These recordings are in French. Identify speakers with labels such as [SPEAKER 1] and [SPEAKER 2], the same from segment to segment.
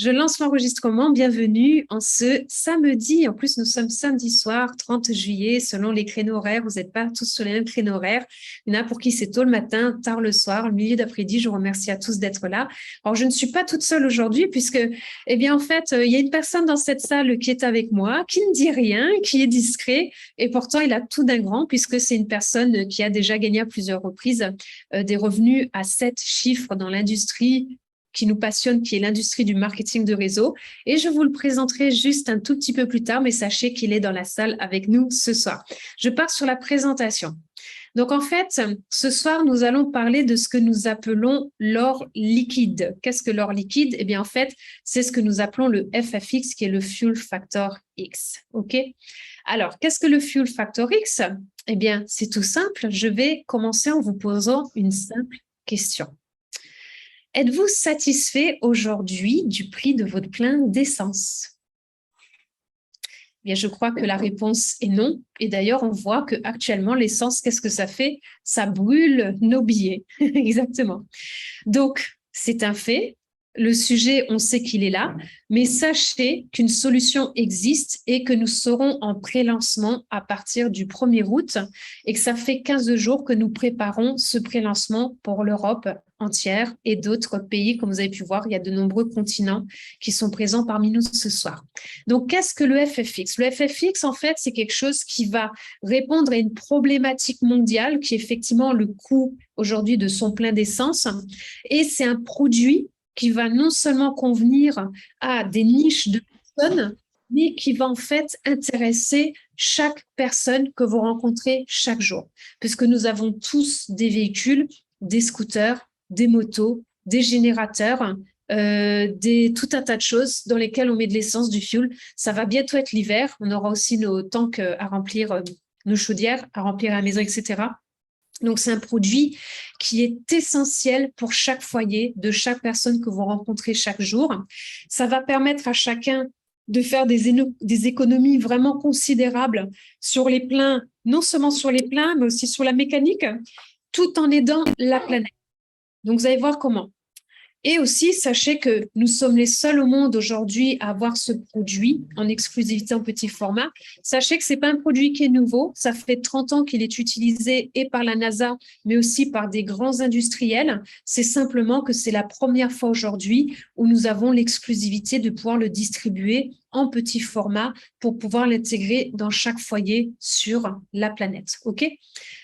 [SPEAKER 1] Je lance l'enregistrement. Bienvenue en ce samedi. En plus, nous sommes samedi soir, 30 juillet, selon les créneaux horaires. Vous n'êtes pas tous sur les mêmes créneaux horaires. Il y en a pour qui c'est tôt le matin, tard le soir, le milieu d'après-midi. Je vous remercie à tous d'être là. Alors, je ne suis pas toute seule aujourd'hui puisque, eh bien, en fait, il y a une personne dans cette salle qui est avec moi, qui ne dit rien, qui est discret et pourtant, il a tout d'un grand puisque c'est une personne qui a déjà gagné à plusieurs reprises des revenus à 7 chiffres dans l'industrie qui nous passionne, qui est l'industrie du marketing de réseau. Et je vous le présenterai juste un tout petit peu plus tard, mais sachez qu'il est dans la salle avec nous ce soir. Je pars sur la présentation. Donc, en fait, ce soir, nous allons parler de ce que nous appelons l'or liquide. Qu'est-ce que l'or liquide? Eh bien, en fait, c'est ce que nous appelons le FFX, qui est le Fuel Factor X. OK? Alors, qu'est-ce que le Fuel Factor X? Eh bien, c'est tout simple. Je vais commencer en vous posant une simple question. Êtes-vous satisfait aujourd'hui du prix de votre plein d'essence? Bien, je crois que la réponse est non. Et d'ailleurs, on voit qu'actuellement, l'essence, qu'est-ce que ça fait? Ça brûle nos billets. Exactement. Donc, c'est un fait. Le sujet, on sait qu'il est là, mais sachez qu'une solution existe et que nous serons en pré-lancement à partir du 1er août et que ça fait 15 jours que nous préparons ce pré-lancement pour l'Europe entière et d'autres pays. Comme vous avez pu voir, il y a de nombreux continents qui sont présents parmi nous ce soir. Donc, qu'est-ce que le FFX? Le FFX, en fait, c'est quelque chose qui va répondre à une problématique mondiale qui est effectivement le coût aujourd'hui de son plein d'essence. Et c'est un produit qui va non seulement convenir à des niches de personnes, mais qui va en fait intéresser chaque personne que vous rencontrez chaque jour. Puisque nous avons tous des véhicules, des scooters, des motos, des générateurs, tout un tas de choses dans lesquelles on met de l'essence, du fuel. Ça va bientôt être l'hiver. On aura aussi nos tanks à remplir, nos chaudières à remplir à la maison, etc. Donc, c'est un produit qui est essentiel pour chaque foyer, de chaque personne que vous rencontrez chaque jour. Ça va permettre à chacun de faire des économies vraiment considérables sur les pleins, non seulement sur les pleins, mais aussi sur la mécanique, tout en aidant la planète. Donc, vous allez voir comment. Et aussi, sachez que nous sommes les seuls au monde aujourd'hui à avoir ce produit en exclusivité en petit format. Sachez que ce n'est pas un produit qui est nouveau. Ça fait 30 ans qu'il est utilisé et par la NASA, mais aussi par des grands industriels. C'est simplement que c'est la première fois aujourd'hui où nous avons l'exclusivité de pouvoir le distribuer en petit format pour pouvoir l'intégrer dans chaque foyer sur la planète. OK?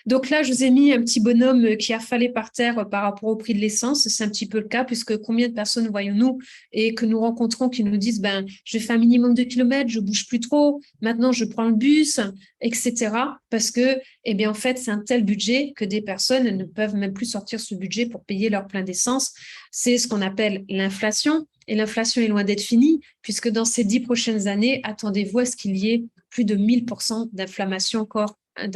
[SPEAKER 1] Donc là, je vous ai mis un petit bonhomme qui a affalé par terre par rapport au prix de l'essence. C'est un petit peu le cas puisque combien de personnes voyons-nous et que nous rencontrons qui nous disent je fais un minimum de kilomètres, je bouge plus trop, maintenant je prends le bus, etc. Parce que, eh bien, en fait, c'est un tel budget que des personnes ne peuvent même plus sortir ce budget pour payer leur plein d'essence. C'est ce qu'on appelle l'inflation. Et l'inflation est loin d'être finie, puisque dans ces 10 prochaines années, attendez-vous à ce qu'il y ait plus de 1000% d'inflation pour à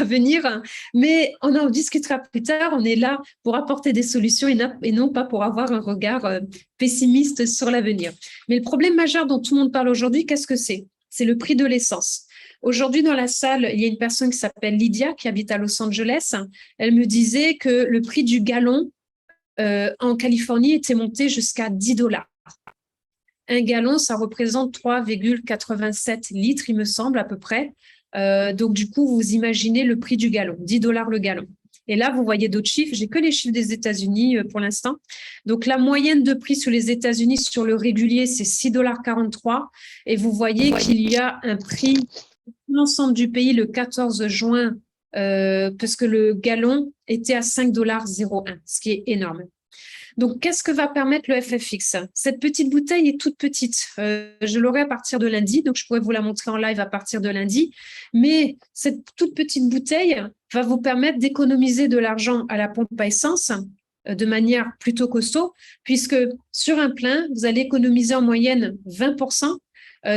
[SPEAKER 1] venir. Mais on en discutera plus tard. On est là pour apporter des solutions et non pas pour avoir un regard pessimiste sur l'avenir. Mais le problème majeur dont tout le monde parle aujourd'hui, qu'est-ce que c'est? C'est le prix de l'essence. Aujourd'hui, dans la salle, il y a une personne qui s'appelle Lydia, qui habite à Los Angeles. Elle me disait que le prix du gallon en Californie était monté jusqu'à 10 $. Un gallon, ça représente 3,87 litres, il me semble, à peu près. Donc, du coup, vous imaginez le prix du gallon, 10 $ le gallon. Et là, vous voyez d'autres chiffres. J'ai que les chiffres des États-Unis pour l'instant. Donc, la moyenne de prix sur les États-Unis sur le régulier, c'est 6,43 $. Et vous voyez qu'il y a un prix pour l'ensemble du pays le 14 juin parce que le gallon était à 5,01 $, ce qui est énorme. Donc, qu'est-ce que va permettre le FFX? Cette petite bouteille est toute petite. Je l'aurai à partir de lundi, donc je pourrais vous la montrer en live à partir de lundi. Mais cette toute petite bouteille va vous permettre d'économiser de l'argent à la pompe à essence de manière plutôt costaud, puisque sur un plein, vous allez économiser en moyenne 20%.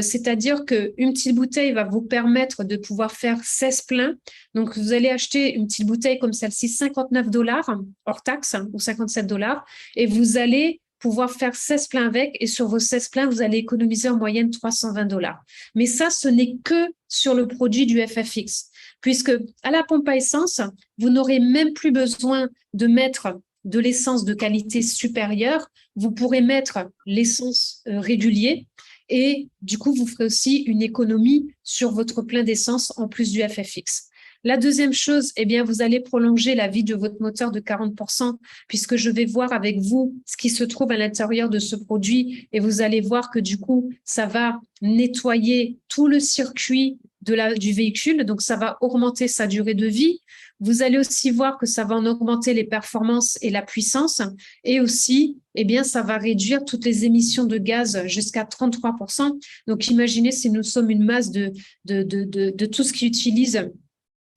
[SPEAKER 1] C'est-à-dire qu'une petite bouteille va vous permettre de pouvoir faire 16 pleins. Donc, vous allez acheter une petite bouteille comme celle-ci, 59 $ hors taxe ou 57 $, et vous allez pouvoir faire 16 pleins avec, et sur vos 16 pleins, vous allez économiser en moyenne 320 $. Mais ça, ce n'est que sur le produit du FFX, puisque à la pompe à essence, vous n'aurez même plus besoin de mettre de l'essence de qualité supérieure, vous pourrez mettre l'essence régulier et du coup, vous ferez aussi une économie sur votre plein d'essence en plus du FFX. La deuxième chose, eh bien, vous allez prolonger la vie de votre moteur de 40% puisque je vais voir avec vous ce qui se trouve à l'intérieur de ce produit et vous allez voir que du coup, ça va nettoyer tout le circuit du véhicule, donc ça va augmenter sa durée de vie. Vous allez aussi voir que ça va en augmenter les performances et la puissance et aussi, eh bien, ça va réduire toutes les émissions de gaz jusqu'à 33%. Donc, imaginez si nous sommes une masse de tout ce qui utilise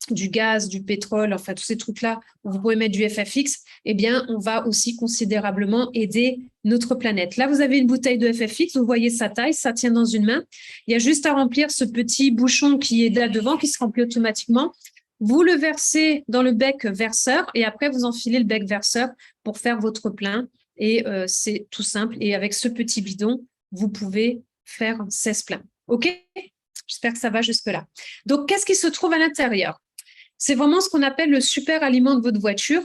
[SPEAKER 1] du gaz, du pétrole, enfin tous ces trucs-là où vous pouvez mettre du FFX, eh bien, on va aussi considérablement aider notre planète. Là, vous avez une bouteille de FFX, vous voyez sa taille, ça tient dans une main. Il y a juste à remplir ce petit bouchon qui est là devant, qui se remplit automatiquement. Vous le versez dans le bec verseur et après, vous enfilez le bec verseur pour faire votre plein. Et c'est tout simple. Et avec ce petit bidon, vous pouvez faire 16 pleins. OK? J'espère que ça va jusque-là. Donc, qu'est-ce qui se trouve à l'intérieur? C'est vraiment ce qu'on appelle le super aliment de votre voiture,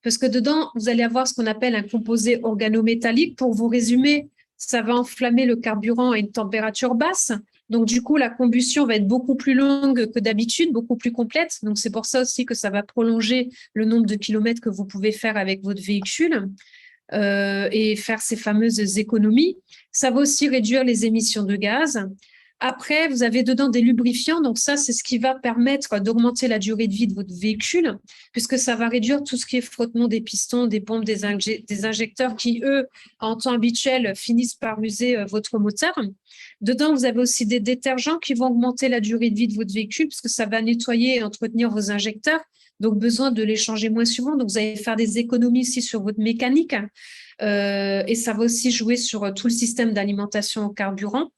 [SPEAKER 1] parce que dedans, vous allez avoir ce qu'on appelle un composé organométallique. Pour vous résumer, ça va enflammer le carburant à une température basse. Donc, du coup, la combustion va être beaucoup plus longue que d'habitude, beaucoup plus complète. Donc, c'est pour ça aussi que ça va prolonger le nombre de kilomètres que vous pouvez faire avec votre véhicule et faire ces fameuses économies. Ça va aussi réduire les émissions de gaz. Après, vous avez dedans des lubrifiants. Donc ça, c'est ce qui va permettre d'augmenter la durée de vie de votre véhicule, puisque ça va réduire tout ce qui est frottement des pistons, des pompes, des injecteurs qui, eux, en temps habituel, finissent par user votre moteur. Dedans, vous avez aussi des détergents qui vont augmenter la durée de vie de votre véhicule, puisque ça va nettoyer et entretenir vos injecteurs. Donc, besoin de les changer moins souvent. Donc, vous allez faire des économies aussi sur votre mécanique. Et ça va aussi jouer sur tout le système d'alimentation au carburant.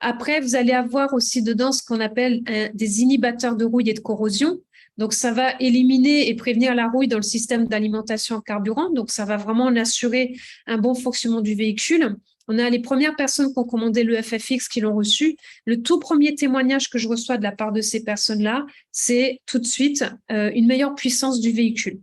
[SPEAKER 1] Après, vous allez avoir aussi dedans ce qu'on appelle des inhibiteurs de rouille et de corrosion. Donc, ça va éliminer et prévenir la rouille dans le système d'alimentation en carburant. Donc, ça va vraiment en assurer un bon fonctionnement du véhicule. On a les premières personnes qui ont commandé le FFX qui l'ont reçu. Le tout premier témoignage que je reçois de la part de ces personnes-là, c'est tout de suite une meilleure puissance du véhicule.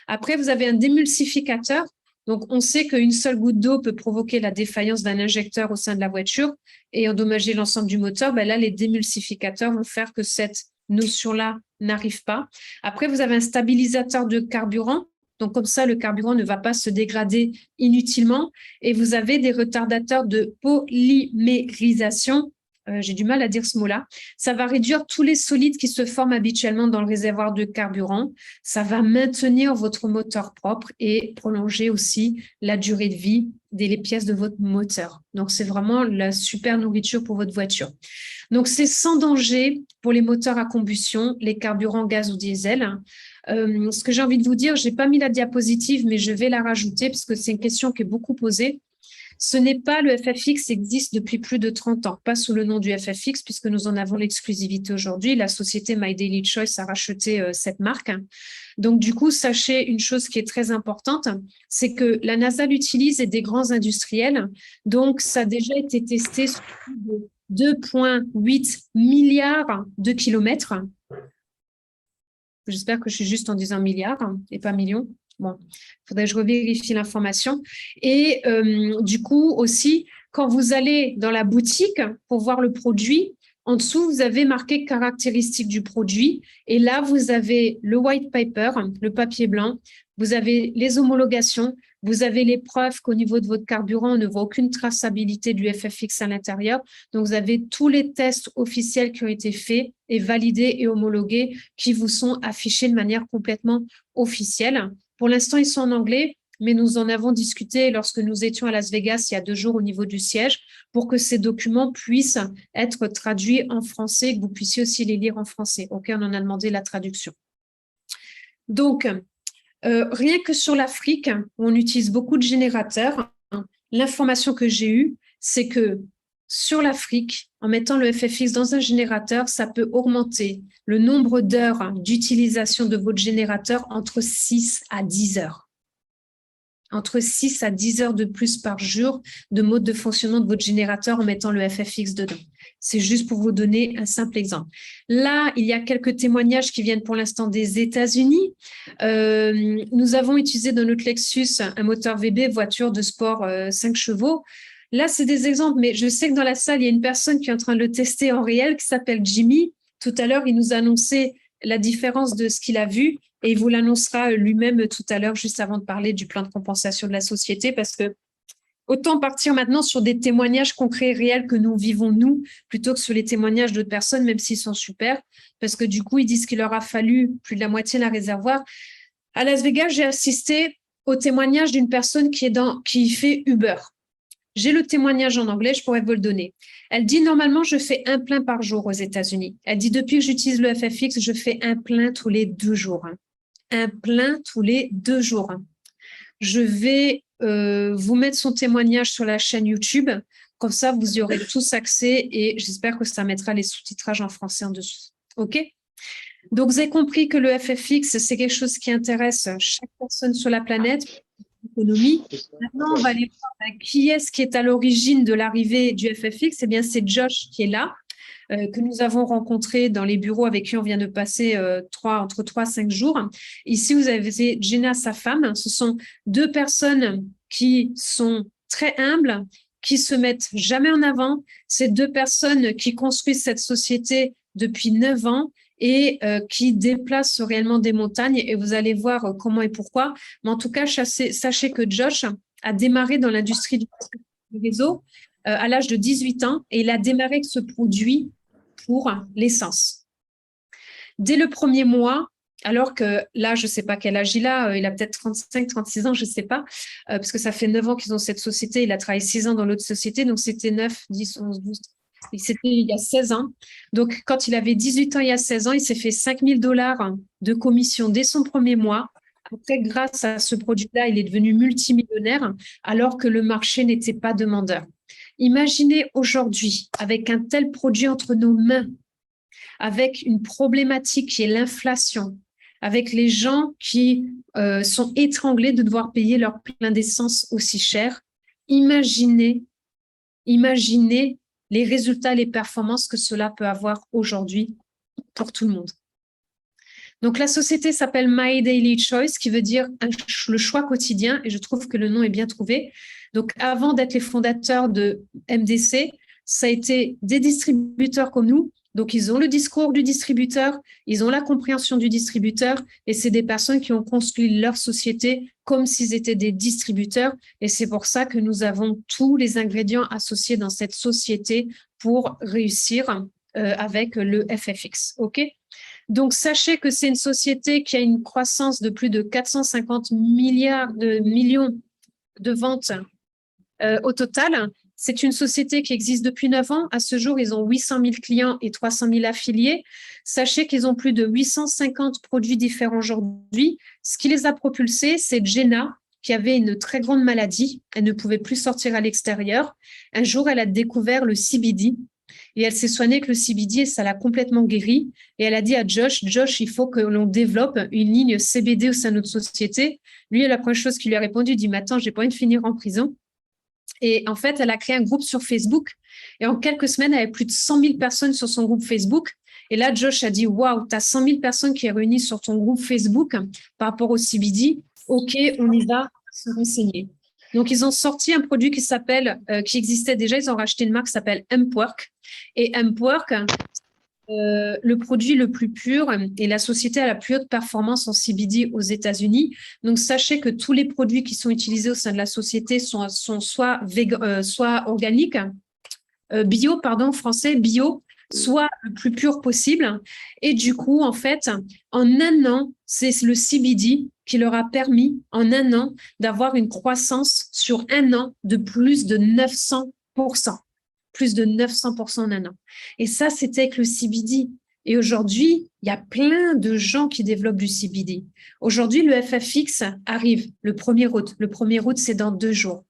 [SPEAKER 1] Après, vous avez un démulsificateur. Donc, on sait qu'une seule goutte d'eau peut provoquer la défaillance d'un injecteur au sein de la voiture et endommager l'ensemble du moteur. Ben là, les démulsificateurs vont faire que cette notion-là n'arrive pas. Après, vous avez un stabilisateur de carburant. Donc, comme ça, le carburant ne va pas se dégrader inutilement. Et vous avez des retardateurs de polymérisation. J'ai du mal à dire ce mot-là. Ça va réduire tous les solides qui se forment habituellement dans le réservoir de carburant. Ça va maintenir votre moteur propre et prolonger aussi la durée de vie des pièces de votre moteur. Donc, c'est vraiment la super nourriture pour votre voiture. Donc, c'est sans danger pour les moteurs à combustion, les carburants gaz ou diesel. Ce que j'ai envie de vous dire, je n'ai pas mis la diapositive, mais je vais la rajouter parce que c'est une question qui est beaucoup posée. Ce n'est pas le FFX existe depuis plus de 30 ans, pas sous le nom du FFX, puisque nous en avons l'exclusivité aujourd'hui. La société My Daily Choice a racheté cette marque. Donc, du coup, sachez une chose qui est très importante, c'est que la NASA l'utilise et des grands industriels. Donc, ça a déjà été testé sur plus de 2,8 milliards de kilomètres. J'espère que je suis juste en disant milliards et pas millions. Bon, il faudrait que je revérifie l'information. Et du coup, aussi, quand vous allez dans la boutique pour voir le produit, en dessous, vous avez marqué caractéristiques du produit. Et là, vous avez le white paper, le papier blanc. Vous avez les homologations. Vous avez les preuves qu'au niveau de votre carburant, on ne voit aucune traçabilité du FFX à l'intérieur. Donc, vous avez tous les tests officiels qui ont été faits et validés et homologués qui vous sont affichés de manière complètement officielle. Pour l'instant, ils sont en anglais, mais nous en avons discuté lorsque nous étions à Las Vegas il y a 2 jours au niveau du siège pour que ces documents puissent être traduits en français et que vous puissiez aussi les lire en français. OK, on en a demandé la traduction. Donc, rien que sur l'Afrique, où on utilise beaucoup de générateurs, l'information que j'ai eue, c'est que sur l'Afrique, en mettant le FFX dans un générateur, ça peut augmenter le nombre d'heures d'utilisation de votre générateur entre 6 à 10 heures. entre 6 à 10 heures de plus par jour de mode de fonctionnement de votre générateur en mettant le FFX dedans. C'est juste pour vous donner un simple exemple. Là, il y a quelques témoignages qui viennent pour l'instant des États-Unis. Nous avons utilisé dans notre Lexus un moteur VB, voiture de sport 5 chevaux. Là, c'est des exemples, mais je sais que dans la salle, il y a une personne qui est en train de le tester en réel qui s'appelle Jimmy. Tout à l'heure, il nous a annoncé la différence de ce qu'il a vu et il vous l'annoncera lui-même tout à l'heure, juste avant de parler du plan de compensation de la société, parce que autant partir maintenant sur des témoignages concrets et réels que nous vivons, nous, plutôt que sur les témoignages d'autres personnes, même s'ils sont super, parce que du coup, ils disent qu'il leur a fallu plus de la moitié d'un réservoir. À Las Vegas, j'ai assisté au témoignage d'une personne qui fait Uber. J'ai le témoignage en anglais, je pourrais vous le donner. Elle dit, normalement, je fais un plein par jour aux États-Unis. Elle dit, depuis que j'utilise le FFX, je fais un plein tous les 2 jours. Un plein tous les 2 jours. Je vais vous mettre son témoignage sur la chaîne YouTube. Comme ça, vous y aurez tous accès et j'espère que ça mettra les sous-titrages en français en dessous. OK? Donc, vous avez compris que le FFX, c'est quelque chose qui intéresse chaque personne sur la planète, l'économie. Maintenant, on va aller voir qui est à l'origine de l'arrivée du FFX. Eh bien, c'est Josh qui est là, que nous avons rencontré dans les bureaux avec qui on vient de passer entre 3 et 5 jours. Ici, vous avez Jenna, sa femme. Ce sont 2 personnes qui sont très humbles, qui se mettent jamais en avant. C'est 2 personnes qui construisent cette société depuis 9 ans et qui déplacent réellement des montagnes. Et vous allez voir comment et pourquoi. Mais en tout cas, sachez que Josh a démarré dans l'industrie du réseau à l'âge de 18 ans et il a démarré avec ce produit pour l'essence. Dès le premier mois, alors que là, je ne sais pas quel âge il a peut-être 35, 36 ans, je ne sais pas, parce que ça fait 9 ans qu'ils ont cette société, il a travaillé 6 ans dans l'autre société, donc c'était 9, 10, 11, 12, c'était il y a 16 ans. Donc, quand il avait 18 ans, il y a 16 ans, il s'est fait $5 000 de commission dès son premier mois. Après, grâce à ce produit-là, il est devenu multimillionnaire, alors que le marché n'était pas demandeur. Imaginez aujourd'hui, avec un tel produit entre nos mains, avec une problématique qui est l'inflation, avec les gens qui sont étranglés de devoir payer leur plein d'essence aussi cher, imaginez les résultats, les performances que cela peut avoir aujourd'hui pour tout le monde. Donc, la société s'appelle My Daily Choice, qui veut dire le choix quotidien, et je trouve que le nom est bien trouvé. Donc, avant d'être les fondateurs de MDC, ça a été des distributeurs comme nous. Donc, ils ont le discours du distributeur, ils ont la compréhension du distributeur, et c'est des personnes qui ont construit leur société comme s'ils étaient des distributeurs. Et c'est pour ça que nous avons tous les ingrédients associés dans cette société pour réussir avec le FFX. OK ? Donc, sachez que c'est une société qui a une croissance de plus de 450 millions de ventes au total. C'est une société qui existe depuis 9 ans. À ce jour, ils ont 800 000 clients et 300 000 affiliés. Sachez qu'ils ont plus de 850 produits différents aujourd'hui. Ce qui les a propulsés, c'est Jenna, qui avait une très grande maladie. Elle ne pouvait plus sortir à l'extérieur. Un jour, elle a découvert le CBD. Et elle s'est soignée avec le CBD et ça l'a complètement guérie. Et elle a dit à Josh, il faut que l'on développe une ligne CBD au sein de notre société. Lui, la première chose qu'il lui a répondu, il dit, mais attends, j'ai pas envie de finir en prison. Et en fait, elle a créé un groupe sur Facebook. Et en quelques semaines, elle avait plus de 100 000 personnes sur son groupe Facebook. Et là, Josh a dit, waouh, tu as 100 000 personnes qui sont réunies sur ton groupe Facebook par rapport au CBD. OK, on y va se renseigner. Donc, ils ont sorti un produit qui existait déjà. Ils ont racheté une marque qui s'appelle Hempwork. Et Hempwork, le produit le plus pur et la société à la plus haute performance en CBD aux États-Unis. Donc, sachez que tous les produits qui sont utilisés au sein de la société sont soit organiques, bio, soit le plus pur possible. Et du coup, en fait, en un an, c'est le CBD qui leur a permis, en un an, d'avoir une croissance sur un an de plus de 900%. Plus de 900% en un an. Et ça, c'était avec le CBD. Et aujourd'hui, il y a plein de gens qui développent du CBD. Aujourd'hui, le FFX arrive le 1er août. Le 1er août, c'est dans 2 jours.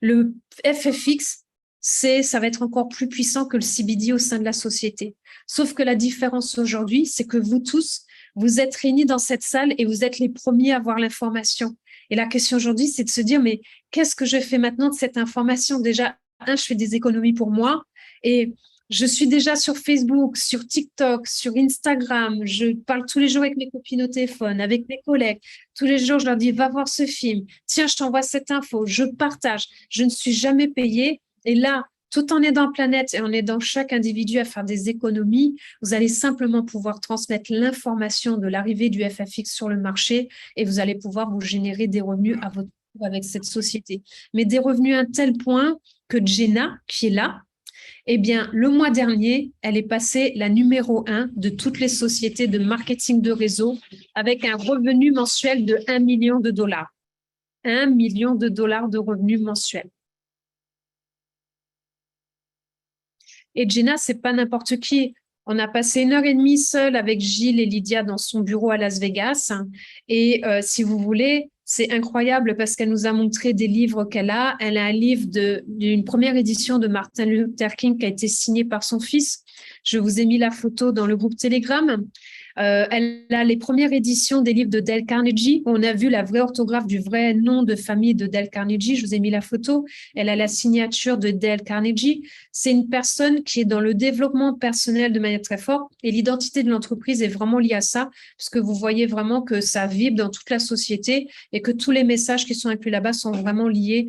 [SPEAKER 1] Le FFX, ça va être encore plus puissant que le CBD au sein de la société. Sauf que la différence aujourd'hui, c'est que vous tous, vous êtes réunis dans cette salle et vous êtes les premiers à avoir l'information. Et la question aujourd'hui, c'est de se dire, mais qu'est-ce que je fais maintenant de cette information? Déjà, je fais des économies pour moi et je suis déjà sur Facebook, sur TikTok, sur Instagram. Je parle tous les jours avec mes copines au téléphone, avec mes collègues. Tous les jours, je leur dis, va voir ce film. Tiens, je t'envoie cette info. Je partage. Je ne suis jamais payée. Et là, tout en aidant la planète et en aidant chaque individu à faire des économies, vous allez simplement pouvoir transmettre l'information de l'arrivée du FFX sur le marché et vous allez pouvoir vous générer des revenus à votre tour avec cette société. Mais des revenus à un tel point que Jenna, qui est là, eh bien, le mois dernier, elle est passée la numéro 1 de toutes les sociétés de marketing de réseau avec un revenu mensuel de 1 million de dollars. 1 million de dollars de revenus mensuels. Et Jenna, c'est pas n'importe qui. On a passé 1h30 seule avec Gilles et Lydia dans son bureau à Las Vegas. Et si vous voulez, c'est incroyable parce qu'elle nous a montré des livres qu'elle a. Elle a un livre d'une première édition de Martin Luther King qui a été signé par son fils. Je vous ai mis la photo dans le groupe Telegram. Elle a les premières éditions des livres de Dale Carnegie. On a vu la vraie orthographe du vrai nom de famille de Dale Carnegie. Je vous ai mis la photo. Elle a la signature de Dale Carnegie. C'est une personne qui est dans le développement personnel de manière très forte et l'identité de l'entreprise est vraiment liée à ça parce que vous voyez vraiment que ça vibre dans toute la société et que tous les messages qui sont inclus là-bas sont vraiment liés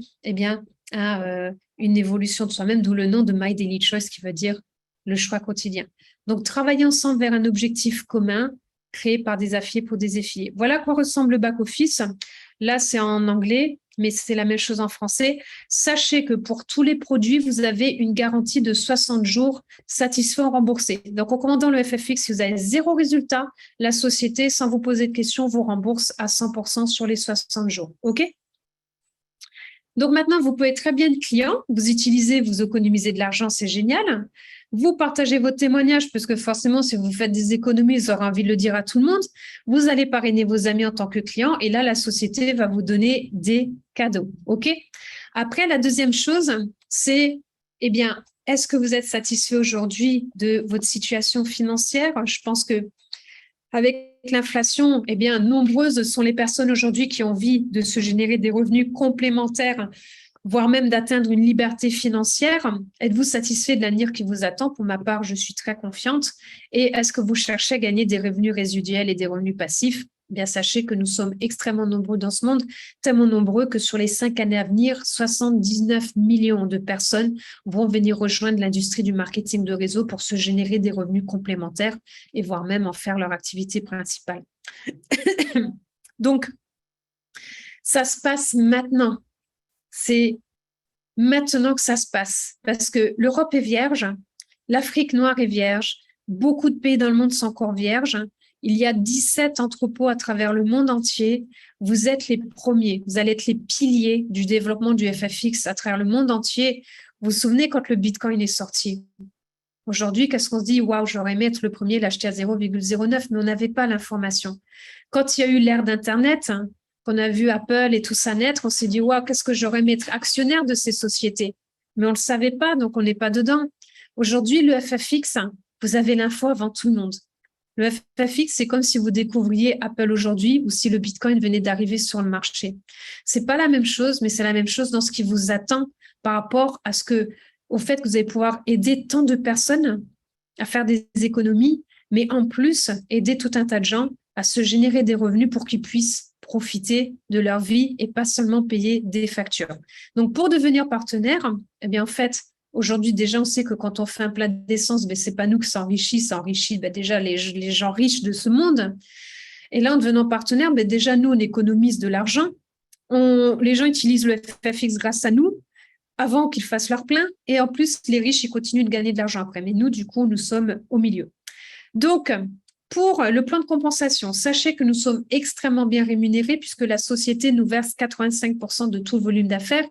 [SPEAKER 1] à une évolution de soi-même, d'où le nom de My Daily Choice qui veut dire le choix quotidien. Donc, travailler ensemble vers un objectif commun créé par des affiliés pour des affiliés. Voilà à quoi ressemble le back-office. Là, c'est en anglais, mais c'est la même chose en français. Sachez que pour tous les produits, vous avez une garantie de 60 jours satisfait ou remboursé. Donc, en commandant le FFX, si vous avez 0 résultat, la société, sans vous poser de questions, vous rembourse à 100% sur les 60 jours. OK ? Donc maintenant, vous pouvez très bien être client, vous utilisez, vous économisez de l'argent, c'est génial. Vous partagez vos témoignages parce que forcément, si vous faites des économies, vous aurez envie de le dire à tout le monde. Vous allez parrainer vos amis en tant que client et là, la société va vous donner des cadeaux. OK ? Après, la deuxième chose, c'est, eh bien, est-ce que vous êtes satisfait aujourd'hui de votre situation financière ? Je pense que avec l'inflation, eh bien, nombreuses sont les personnes aujourd'hui qui ont envie de se générer des revenus complémentaires, voire même d'atteindre une liberté financière. Êtes-vous satisfait de l'avenir qui vous attend? Pour ma part, je suis très confiante. Et est-ce que vous cherchez à gagner des revenus résiduels et des revenus passifs? Bien, sachez que nous sommes extrêmement nombreux dans ce monde, tellement nombreux que sur les 5 années à venir, 79 millions de personnes vont venir rejoindre l'industrie du marketing de réseau pour se générer des revenus complémentaires et voire même en faire leur activité principale. Donc, ça se passe maintenant. C'est maintenant que ça se passe parce que l'Europe est vierge, l'Afrique noire est vierge, beaucoup de pays dans le monde sont encore vierges. Il y a 17 entrepôts à travers le monde entier. Vous êtes les premiers. Vous allez être les piliers du développement du FFX à travers le monde entier. Vous vous souvenez quand le Bitcoin est sorti? Aujourd'hui, qu'est-ce qu'on se dit? Waouh, j'aurais aimé être le premier, l'acheter à 0,09, mais on n'avait pas l'information. Quand il y a eu l'ère d'Internet, qu'on a vu Apple et tout ça naître, on s'est dit, waouh, qu'est-ce que j'aurais aimé être actionnaire de ces sociétés? Mais on ne le savait pas, donc on n'est pas dedans. Aujourd'hui, le FFX, vous avez l'info avant tout le monde. Le FFX, c'est comme si vous découvriez Apple aujourd'hui ou si le Bitcoin venait d'arriver sur le marché. C'est pas la même chose, mais c'est la même chose dans ce qui vous attend par rapport au fait que vous allez pouvoir aider tant de personnes à faire des économies, mais en plus, aider tout un tas de gens à se générer des revenus pour qu'ils puissent profiter de leur vie et pas seulement payer des factures. Donc, pour devenir partenaire, eh bien, en fait, aujourd'hui, déjà, on sait que quand on fait un plat d'essence, c'est pas nous qui s'enrichit, ça enrichit déjà les gens riches de ce monde. Et là, en devenant partenaire, déjà, nous, on économise de l'argent. Les gens utilisent le FFX grâce à nous avant qu'ils fassent leur plein. Et en plus, les riches, ils continuent de gagner de l'argent après. Mais nous, du coup, nous sommes au milieu. Donc, pour le plan de compensation, sachez que nous sommes extrêmement bien rémunérés puisque la société nous verse 85% de tout le volume d'affaires.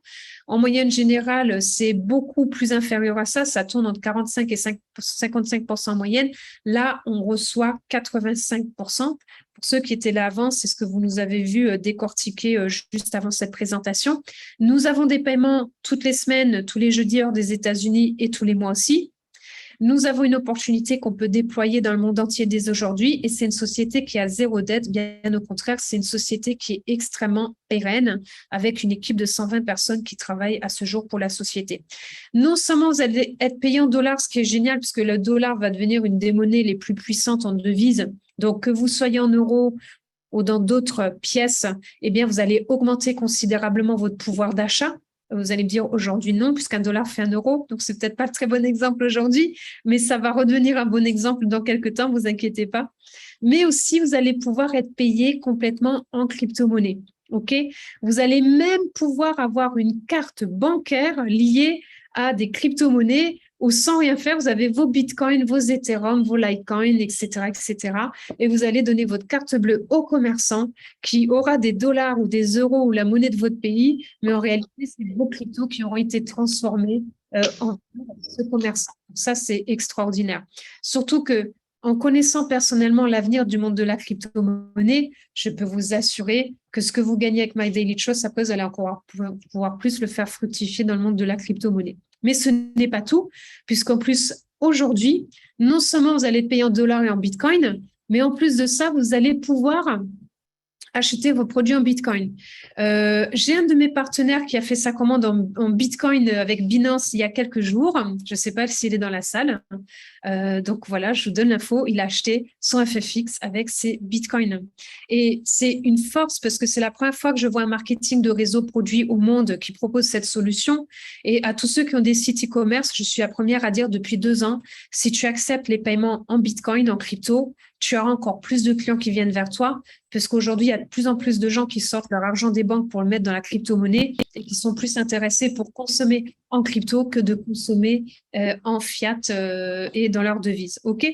[SPEAKER 1] En moyenne générale, c'est beaucoup plus inférieur à ça. Ça tourne entre 45 et 55% en moyenne. Là, on reçoit 85%. Pour ceux qui étaient là avant, c'est ce que vous nous avez vu décortiquer juste avant cette présentation. Nous avons des paiements toutes les semaines, tous les jeudis hors des États-Unis et tous les mois aussi. Nous avons une opportunité qu'on peut déployer dans le monde entier dès aujourd'hui et c'est une société qui a zéro dette. Bien au contraire, c'est une société qui est extrêmement pérenne avec une équipe de 120 personnes qui travaillent à ce jour pour la société. Non seulement vous allez être payé en dollars, ce qui est génial puisque le dollar va devenir une des monnaies les plus puissantes en devises. Donc, que vous soyez en euros ou dans d'autres pièces, eh bien, vous allez augmenter considérablement votre pouvoir d'achat. Vous allez me dire aujourd'hui non, puisqu'un dollar fait 1 euro. Donc, c'est peut-être pas le très bon exemple aujourd'hui, mais ça va redevenir un bon exemple dans quelques temps, vous inquiétez pas. Mais aussi, vous allez pouvoir être payé complètement en crypto-monnaie. OK? Vous allez même pouvoir avoir une carte bancaire liée à des crypto-monnaies où sans rien faire, vous avez vos bitcoins, vos Ethereum, vos Litecoin, etc., etc. Et vous allez donner votre carte bleue au commerçant qui aura des dollars ou des euros ou la monnaie de votre pays, mais en réalité, c'est vos cryptos qui auront été transformés en ce commerçant. Ça, c'est extraordinaire. Surtout que en connaissant personnellement l'avenir du monde de la crypto-monnaie, je peux vous assurer que ce que vous gagnez avec My Daily Chose, après, vous allez encore pouvoir plus le faire fructifier dans le monde de la crypto-monnaie. Mais ce n'est pas tout, puisqu'en plus, aujourd'hui, non seulement vous allez payer en dollars et en bitcoin, mais en plus de ça, vous allez pouvoir acheter vos produits en Bitcoin. J'ai un de mes partenaires qui a fait sa commande en Bitcoin avec Binance il y a quelques jours. Je ne sais pas s'il est dans la salle. Donc voilà, je vous donne l'info. Il a acheté son FFX avec ses Bitcoins. Et c'est une force parce que c'est la première fois que je vois un marketing de réseau produit au monde qui propose cette solution. Et à tous ceux qui ont des sites e-commerce, je suis la première à dire depuis 2 ans, si tu acceptes les paiements en Bitcoin, en crypto, tu auras encore plus de clients qui viennent vers toi, parce qu'aujourd'hui, il y a de plus en plus de gens qui sortent leur argent des banques pour le mettre dans la crypto-monnaie et qui sont plus intéressés pour consommer en crypto que de consommer en fiat et dans leur devise. OK?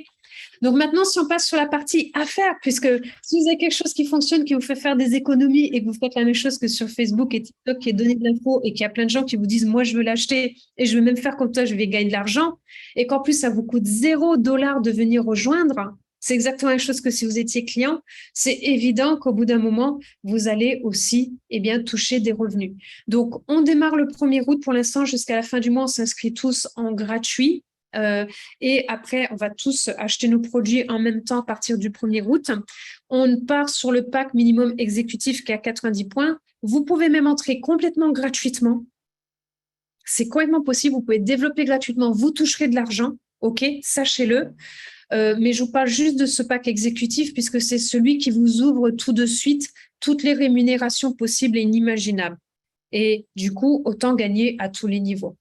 [SPEAKER 1] Donc maintenant, si on passe sur la partie affaires, puisque si vous avez quelque chose qui fonctionne, qui vous fait faire des économies et que vous faites la même chose que sur Facebook et TikTok, qui est donné de l'info et qu'il y a plein de gens qui vous disent, moi, je veux l'acheter et je veux même faire comme toi, je vais gagner de l'argent, et qu'en plus, ça vous coûte $0 de venir rejoindre, c'est exactement la même chose que si vous étiez client. C'est évident qu'au bout d'un moment, vous allez aussi toucher des revenus. Donc, on démarre le 1er août. Pour l'instant, jusqu'à la fin du mois, on s'inscrit tous en gratuit. Et après, on va tous acheter nos produits en même temps à partir du 1er août. On part sur le pack minimum exécutif qui est à 90 points. Vous pouvez même entrer complètement gratuitement. C'est complètement possible. Vous pouvez développer gratuitement. Vous toucherez de l'argent. OK, sachez-le. Mais je vous parle juste de ce pack exécutif puisque c'est celui qui vous ouvre tout de suite toutes les rémunérations possibles et inimaginables. Et du coup, autant gagner à tous les niveaux.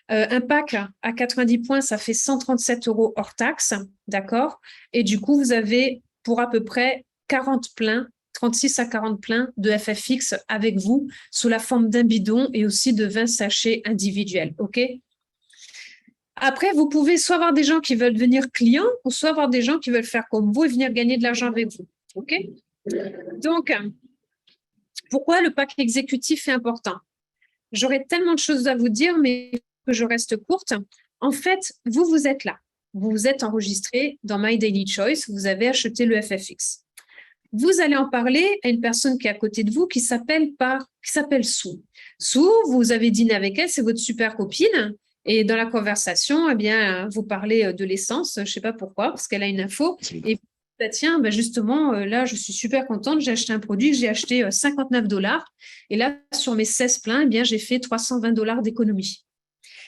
[SPEAKER 1] Un pack à 90 points, ça fait 137 € hors taxe, d'accord? Et du coup, vous avez pour à peu près 40 pleins, 36 à 40 pleins de FFX avec vous sous la forme d'un bidon et aussi de 20 sachets individuels, OK? Après, vous pouvez soit avoir des gens qui veulent devenir clients ou soit avoir des gens qui veulent faire comme vous et venir gagner de l'argent avec vous. OK? Donc, pourquoi le pack exécutif est important? J'aurais tellement de choses à vous dire, mais que je reste courte. En fait, vous êtes là. Vous vous êtes enregistré dans My Daily Choice. Vous avez acheté le FFX. Vous allez en parler à une personne qui est à côté de vous qui s'appelle Sue. Sue, vous avez dîné avec elle, c'est votre super copine. Et dans la conversation, eh bien, vous parlez de l'essence, je ne sais pas pourquoi, parce qu'elle a une info. Et bah, tiens, bah justement, là, je suis super contente, j'ai acheté un produit, j'ai acheté $59. Et là, sur mes 16 pleins, eh bien, j'ai fait $320 d'économie.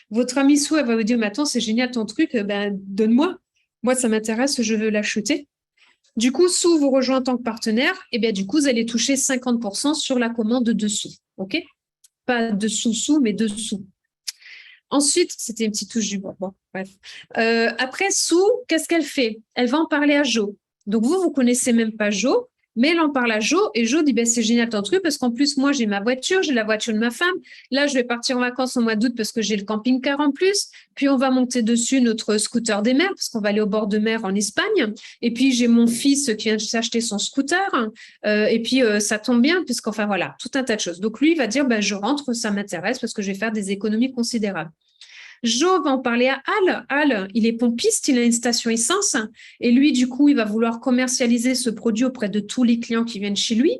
[SPEAKER 1] Votre amie Sue, elle va vous dire, mais attends, c'est génial ton truc, ben, donne-moi. Moi, ça m'intéresse, je veux l'acheter. Du coup, Sue vous rejoint en tant que partenaire, et bien du coup, vous allez toucher 50% sur la commande de Sue. OK? Pas de sous, mais de Sue. Ensuite, c'était une petite touche du bois. Bon, bref. Après, Sue, qu'est-ce qu'elle fait? Elle va en parler à Joe. Donc, vous connaissez même pas Joe, mais elle en parle à Joe et Joe dit ben, c'est génial ton truc parce qu'en plus, moi, j'ai ma voiture, j'ai la voiture de ma femme. Là, je vais partir en vacances au mois d'août parce que j'ai le camping-car en plus. Puis, on va monter dessus notre scooter des mers parce qu'on va aller au bord de mer en Espagne. Et puis, j'ai mon fils qui vient de s'acheter son scooter. Et puis, ça tombe bien puisqu'enfin, voilà, tout un tas de choses. Donc, lui, il va dire ben, je rentre, ça m'intéresse parce que je vais faire des économies considérables. Joe va en parler à Al. Al, il est pompiste, il a une station essence et lui, du coup, il va vouloir commercialiser ce produit auprès de tous les clients qui viennent chez lui.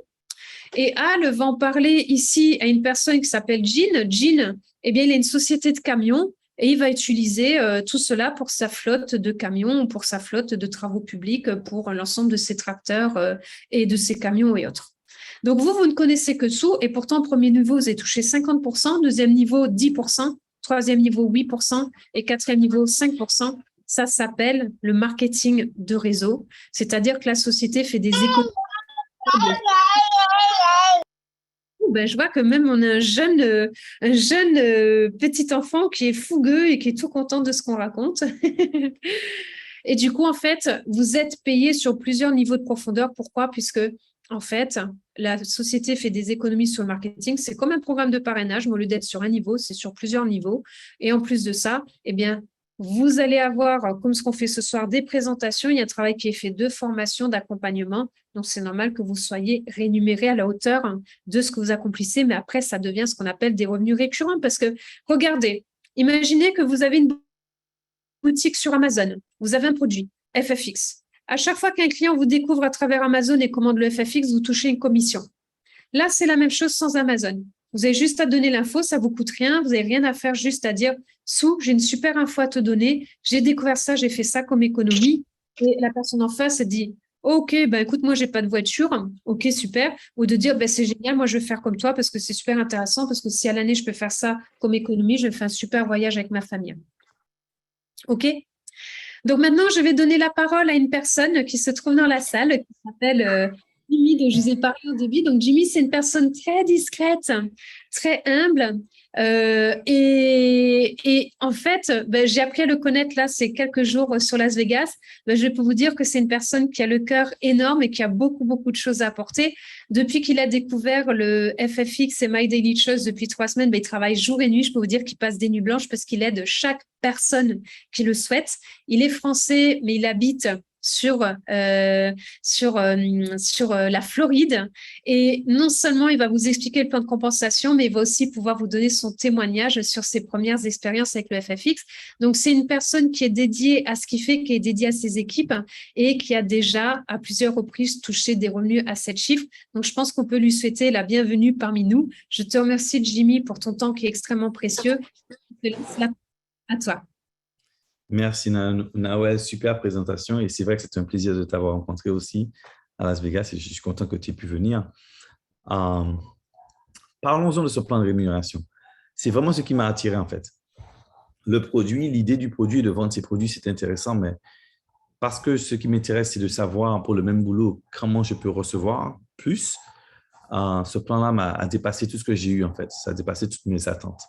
[SPEAKER 1] Et Al va en parler ici à une personne qui s'appelle Jean. Jean, eh bien, il a une société de camions et il va utiliser tout cela pour sa flotte de camions, pour sa flotte de travaux publics, pour l'ensemble de ses tracteurs et de ses camions et autres. Donc, vous ne connaissez que tout, et pourtant, premier niveau, vous avez touché 50%, deuxième niveau, 10%, troisième niveau, 8%, et quatrième niveau, 5%. Ça s'appelle le marketing de réseau, c'est-à-dire que la société fait des économies. Ben, je vois que même on a un jeune petit enfant qui est fougueux et qui est tout content de ce qu'on raconte. Et du coup, en fait, vous êtes payé sur plusieurs niveaux de profondeur. Pourquoi? Puisque, en fait, la société fait des économies sur le marketing. C'est comme un programme de parrainage, mais au lieu d'être sur un niveau, c'est sur plusieurs niveaux. Et en plus de ça, eh bien, vous allez avoir, comme ce qu'on fait ce soir, des présentations. Il y a un travail qui est fait de formation, d'accompagnement. Donc, c'est normal que vous soyez rémunéré à la hauteur de ce que vous accomplissez. Mais après, ça devient ce qu'on appelle des revenus récurrents. Parce que, regardez, imaginez que vous avez une boutique sur Amazon. Vous avez un produit, FFX. À chaque fois qu'un client vous découvre à travers Amazon et commande le FFX, vous touchez une commission. Là, c'est la même chose sans Amazon. Vous avez juste à donner l'info, ça vous coûte rien, vous n'avez rien à faire, juste à dire Sou, j'ai une super info à te donner, j'ai découvert ça, j'ai fait ça comme économie. Et la personne en face dit Ok, bah écoute, moi j'ai pas de voiture, ok, super. Ou de dire bah, c'est génial, moi je vais faire comme toi parce que c'est super intéressant, parce que si à l'année je peux faire ça comme économie, je vais faire un super voyage avec ma famille. Ok? Donc maintenant, je vais donner la parole à une personne qui se trouve dans la salle, qui s'appelle Jimmy, dont je vous ai parlé au début. Donc Jimmy, c'est une personne très discrète, très humble. Et en fait, ben, j'ai appris à le connaître là ces quelques jours sur Las Vegas. Ben, je peux vous dire que c'est une personne qui a le cœur énorme et qui a beaucoup, beaucoup de choses à apporter. Depuis qu'il a découvert le FFX et My Daily Chose depuis 3 semaines, ben, il travaille jour et nuit. Je peux vous dire qu'il passe des nuits blanches parce qu'il aide chaque personne qui le souhaite. Il est français, mais il habite sur la Floride. Et non seulement il va vous expliquer le plan de compensation, mais il va aussi pouvoir vous donner son témoignage sur ses premières expériences avec le FFX. Donc, c'est une personne qui est dédiée à ce qu'il fait, qui est dédiée à ses équipes et qui a déjà à plusieurs reprises touché des revenus à 7 chiffres. Donc, je pense qu'on peut lui souhaiter la bienvenue parmi nous. Je te remercie, Jimmy, pour ton temps qui est extrêmement précieux. Je te laisse la à toi.
[SPEAKER 2] Merci Nawel, super présentation et c'est vrai que c'est un plaisir de t'avoir rencontré aussi à Las Vegas et je suis content que tu aies pu venir. Euh, Parlons-en de ce plan de rémunération. C'est vraiment ce qui m'a attiré en fait. Le produit, l'idée du produit, de vendre ses produits, c'est intéressant, mais parce que ce qui m'intéresse, c'est de savoir pour le même boulot comment je peux recevoir plus. Ce plan-là m'a dépassé tout ce que j'ai eu en fait. Ça a dépassé toutes mes attentes.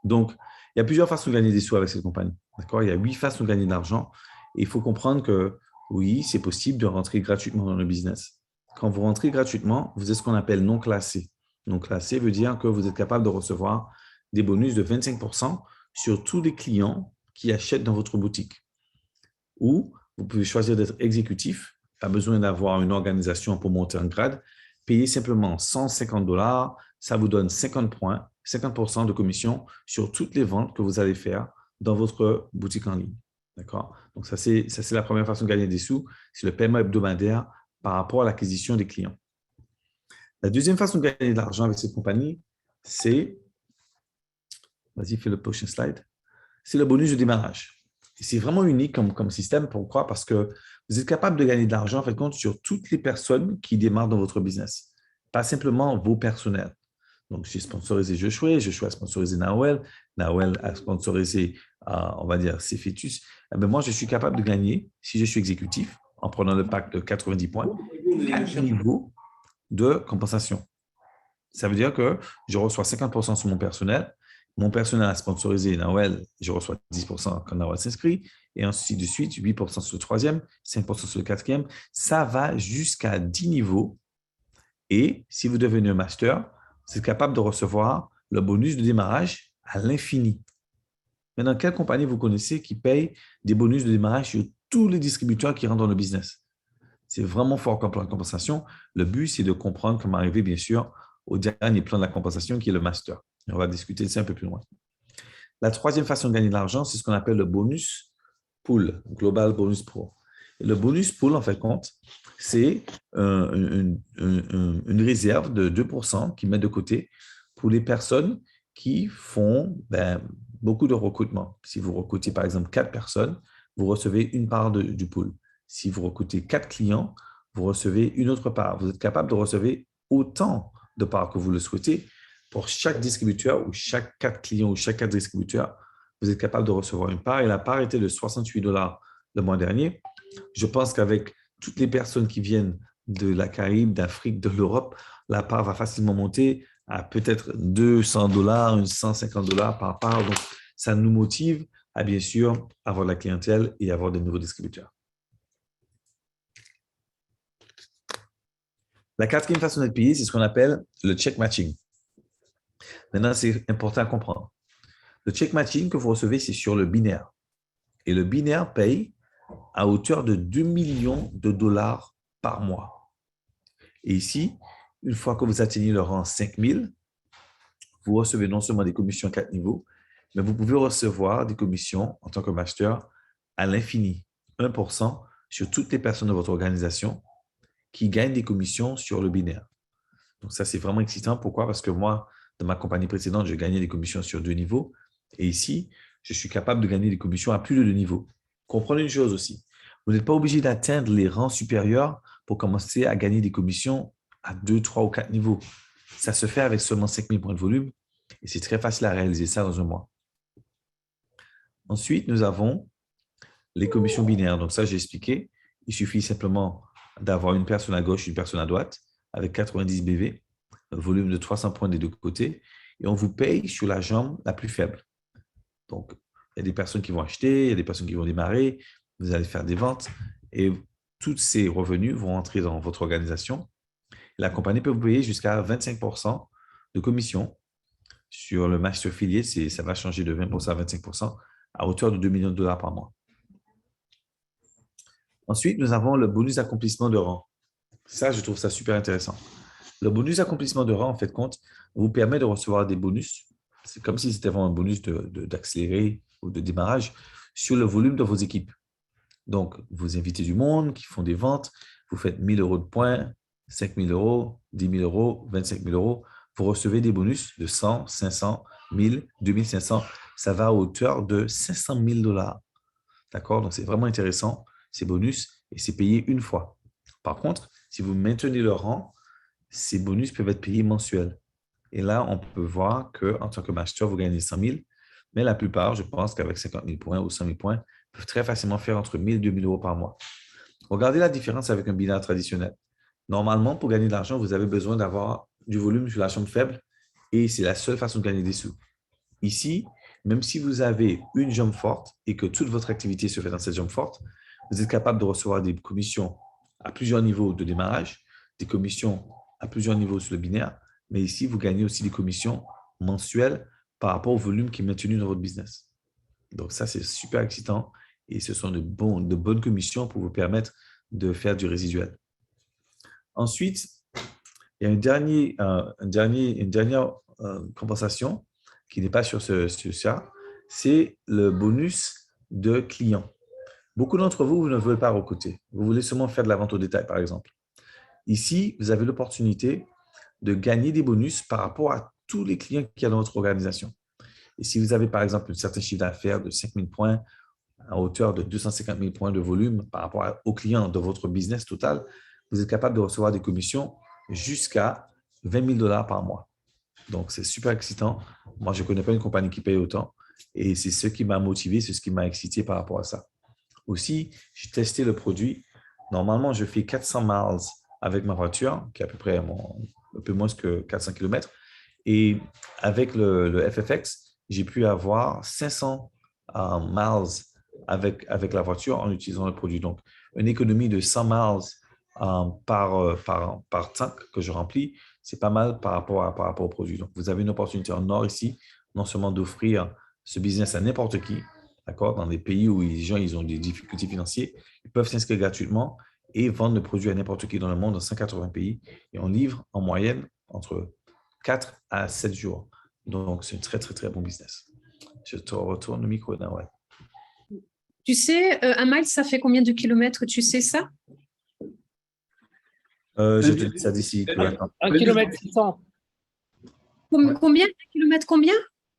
[SPEAKER 2] Donc, il y a plusieurs façons de gagner des sous avec cette compagnie. D'accord? Il y a 8 façons de gagner de l'argent. Et il faut comprendre que oui, c'est possible de rentrer gratuitement dans le business. Quand vous rentrez gratuitement, vous êtes ce qu'on appelle non classé. Non classé veut dire que vous êtes capable de recevoir des bonus de 25% sur tous les clients qui achètent dans votre boutique. Ou vous pouvez choisir d'être exécutif, pas besoin d'avoir une organisation pour monter en grade, payez simplement $150, ça vous donne 50 points, 50% de commission sur toutes les ventes que vous allez faire dans votre boutique en ligne. D'accord? Donc, ça, c'est la première façon de gagner des sous, c'est le paiement hebdomadaire par rapport à l'acquisition des clients. La deuxième façon de gagner de l'argent avec cette compagnie, c'est, vas-y, fais le prochain slide, c'est le bonus de démarrage. C'est vraiment unique comme système. Pourquoi? Parce que vous êtes capable de gagner de l'argent en fait, compte sur toutes les personnes qui démarrent dans votre business, pas simplement vos personnels. Donc, j'ai sponsorisé Joshua a sponsorisé Nawel a sponsorisé, on va dire, ses fœtus. Eh bien, moi, je suis capable de gagner, si je suis exécutif, en prenant le pack de 90 points, 4 niveaux de compensation. Ça veut dire que je reçois 50% sur mon personnel. Mon personnel a sponsorisé Nawel, je reçois 10% quand Nawel s'inscrit, et ainsi de suite, 8% sur le troisième, 5% sur le quatrième. Ça va jusqu'à 10 niveaux. Et si vous devenez un master, vous êtes capable de recevoir le bonus de démarrage à l'infini. Maintenant, quelle compagnie vous connaissez qui paye des bonus de démarrage sur tous les distributeurs qui rentrent dans le business? C'est vraiment fort comme plan de compensation. Le but, c'est de comprendre comment arriver, bien sûr, au dernier plan de la compensation qui est le master. On va discuter de ça un peu plus loin. La troisième façon de gagner de l'argent, c'est ce qu'on appelle le bonus pool, Global Bonus Pro. Et le bonus pool, en fait, compte, c'est une réserve de 2% qu'ils mettent de côté pour les personnes qui font beaucoup de recrutements. Si vous recrutez par exemple 4 personnes, vous recevez une part du pool. Si vous recrutez 4 clients, vous recevez une autre part. Vous êtes capable de recevoir autant de parts que vous le souhaitez. Pour chaque distributeur ou chaque 4 clients ou chaque 4 distributeurs, vous êtes capable de recevoir une part. Et la part était de 68 $ le mois dernier. Je pense qu'avec toutes les personnes qui viennent de la Caraïbe, d'Afrique, de l'Europe, la part va facilement monter à peut-être 200 $, 150 $ par part. Donc, ça nous motive à bien sûr avoir de la clientèle et avoir de nouveaux distributeurs. La quatrième façon d'être payé, c'est ce qu'on appelle le check matching. Maintenant, c'est important à comprendre. Le check matching que vous recevez, c'est sur le binaire. Et le binaire paye à hauteur de 2 millions de dollars par mois. Et ici, une fois que vous atteignez le rang 5000, vous recevez non seulement des commissions à 4 niveaux, mais vous pouvez recevoir des commissions en tant que master à l'infini, 1% sur toutes les personnes de votre organisation qui gagnent des commissions sur le binaire. Donc ça, c'est vraiment excitant. Pourquoi? Parce que moi, dans ma compagnie précédente, je gagnais des commissions sur 2 niveaux. Et ici, je suis capable de gagner des commissions à plus de 2 niveaux. Comprenez une chose aussi. Vous n'êtes pas obligé d'atteindre les rangs supérieurs pour commencer à gagner des commissions à 2, 3 ou 4 niveaux. Ça se fait avec seulement 5000 points de volume et c'est très facile à réaliser ça dans un mois. Ensuite, nous avons les commissions binaires. Donc ça, j'ai expliqué. Il suffit simplement d'avoir une personne à gauche, une personne à droite avec 90 BV, un volume de 300 points des deux côtés et on vous paye sur la jambe la plus faible. Donc, il y a des personnes qui vont acheter, il y a des personnes qui vont démarrer, vous allez faire des ventes et tous ces revenus vont entrer dans votre organisation. La compagnie peut vous payer jusqu'à 25% de commission. Sur le master affilié, ça va changer de 20% à 25% à hauteur de 2 millions de dollars par mois. Ensuite, nous avons le bonus accomplissement de rang. Ça, je trouve ça super intéressant. Le bonus accomplissement de rang, en fait, compte, vous permet de recevoir des bonus. C'est comme si c'était vraiment un bonus d'accélérer ou de démarrage sur le volume de vos équipes. Donc, vous invitez du monde qui font des ventes, vous faites 1 000 € de points, 5 000 €, 10 000 €, 25 000 €. Vous recevez des bonus de 100, 500, 1000, 2500. Ça va à hauteur de 500 000 $. D'accord? Donc, c'est vraiment intéressant, ces bonus, et c'est payé une fois. Par contre, si vous maintenez le rang, ces bonus peuvent être payés mensuels. Et là, on peut voir qu'en tant que master, vous gagnez 100 000, mais la plupart, je pense qu'avec 50 000 points ou 100 000 points, peuvent très facilement faire entre 1 000 et 2 000 € par mois. Regardez la différence avec un binaire traditionnel. Normalement, pour gagner de l'argent, vous avez besoin d'avoir du volume sur la chambre faible et c'est la seule façon de gagner des sous. Ici, même si vous avez une jambe forte et que toute votre activité se fait dans cette jambe forte, vous êtes capable de recevoir des commissions à plusieurs niveaux de démarrage, des commissions à plusieurs niveaux sur le binaire, mais ici, vous gagnez aussi des commissions mensuelles par rapport au volume qui est maintenu dans votre business. Donc ça, c'est super excitant et ce sont de bonnes commissions pour vous permettre de faire du résiduel. Ensuite, il y a une dernière compensation qui n'est pas sur ça, c'est le bonus de clients. Beaucoup d'entre vous, vous ne voulez pas recruter. Vous voulez seulement faire de la vente au détail, par exemple. Ici, vous avez l'opportunité de gagner des bonus par rapport à tous les clients qu'il y a dans votre organisation. Et si vous avez, par exemple, un certain chiffre d'affaires de 5 000 points à hauteur de 250 000 points de volume par rapport aux clients de votre business total, vous êtes capable de recevoir des commissions jusqu'à 20 000 $ par mois. Donc, c'est super excitant. Moi, je ne connais pas une compagnie qui paye autant et c'est ce qui m'a motivé, c'est ce qui m'a excité par rapport à ça. Aussi, j'ai testé le produit. Normalement, je fais 400 miles avec ma voiture, qui est à peu près un peu moins que 400 km. Et avec le FFX, j'ai pu avoir 500 miles avec la voiture en utilisant le produit. Donc, une économie de 100 miles par tank que je remplis, c'est pas mal par rapport au produit. Donc, vous avez une opportunité en or ici, non seulement d'offrir ce business à n'importe qui, d'accord, dans des pays où les gens ils ont des difficultés financières, ils peuvent s'inscrire gratuitement et vendre le produit à n'importe qui dans le monde, dans 180 pays. Et on livre en moyenne entre 4 à 7 jours. Donc, c'est un très, très, très bon business. Je te retourne le micro, Nawal.
[SPEAKER 1] Tu sais, un mile, ça fait combien de kilomètres? Tu sais ça?
[SPEAKER 2] Je te dis ça d'ici.
[SPEAKER 3] 1 km 600.
[SPEAKER 1] Combien? Un kilomètre combien?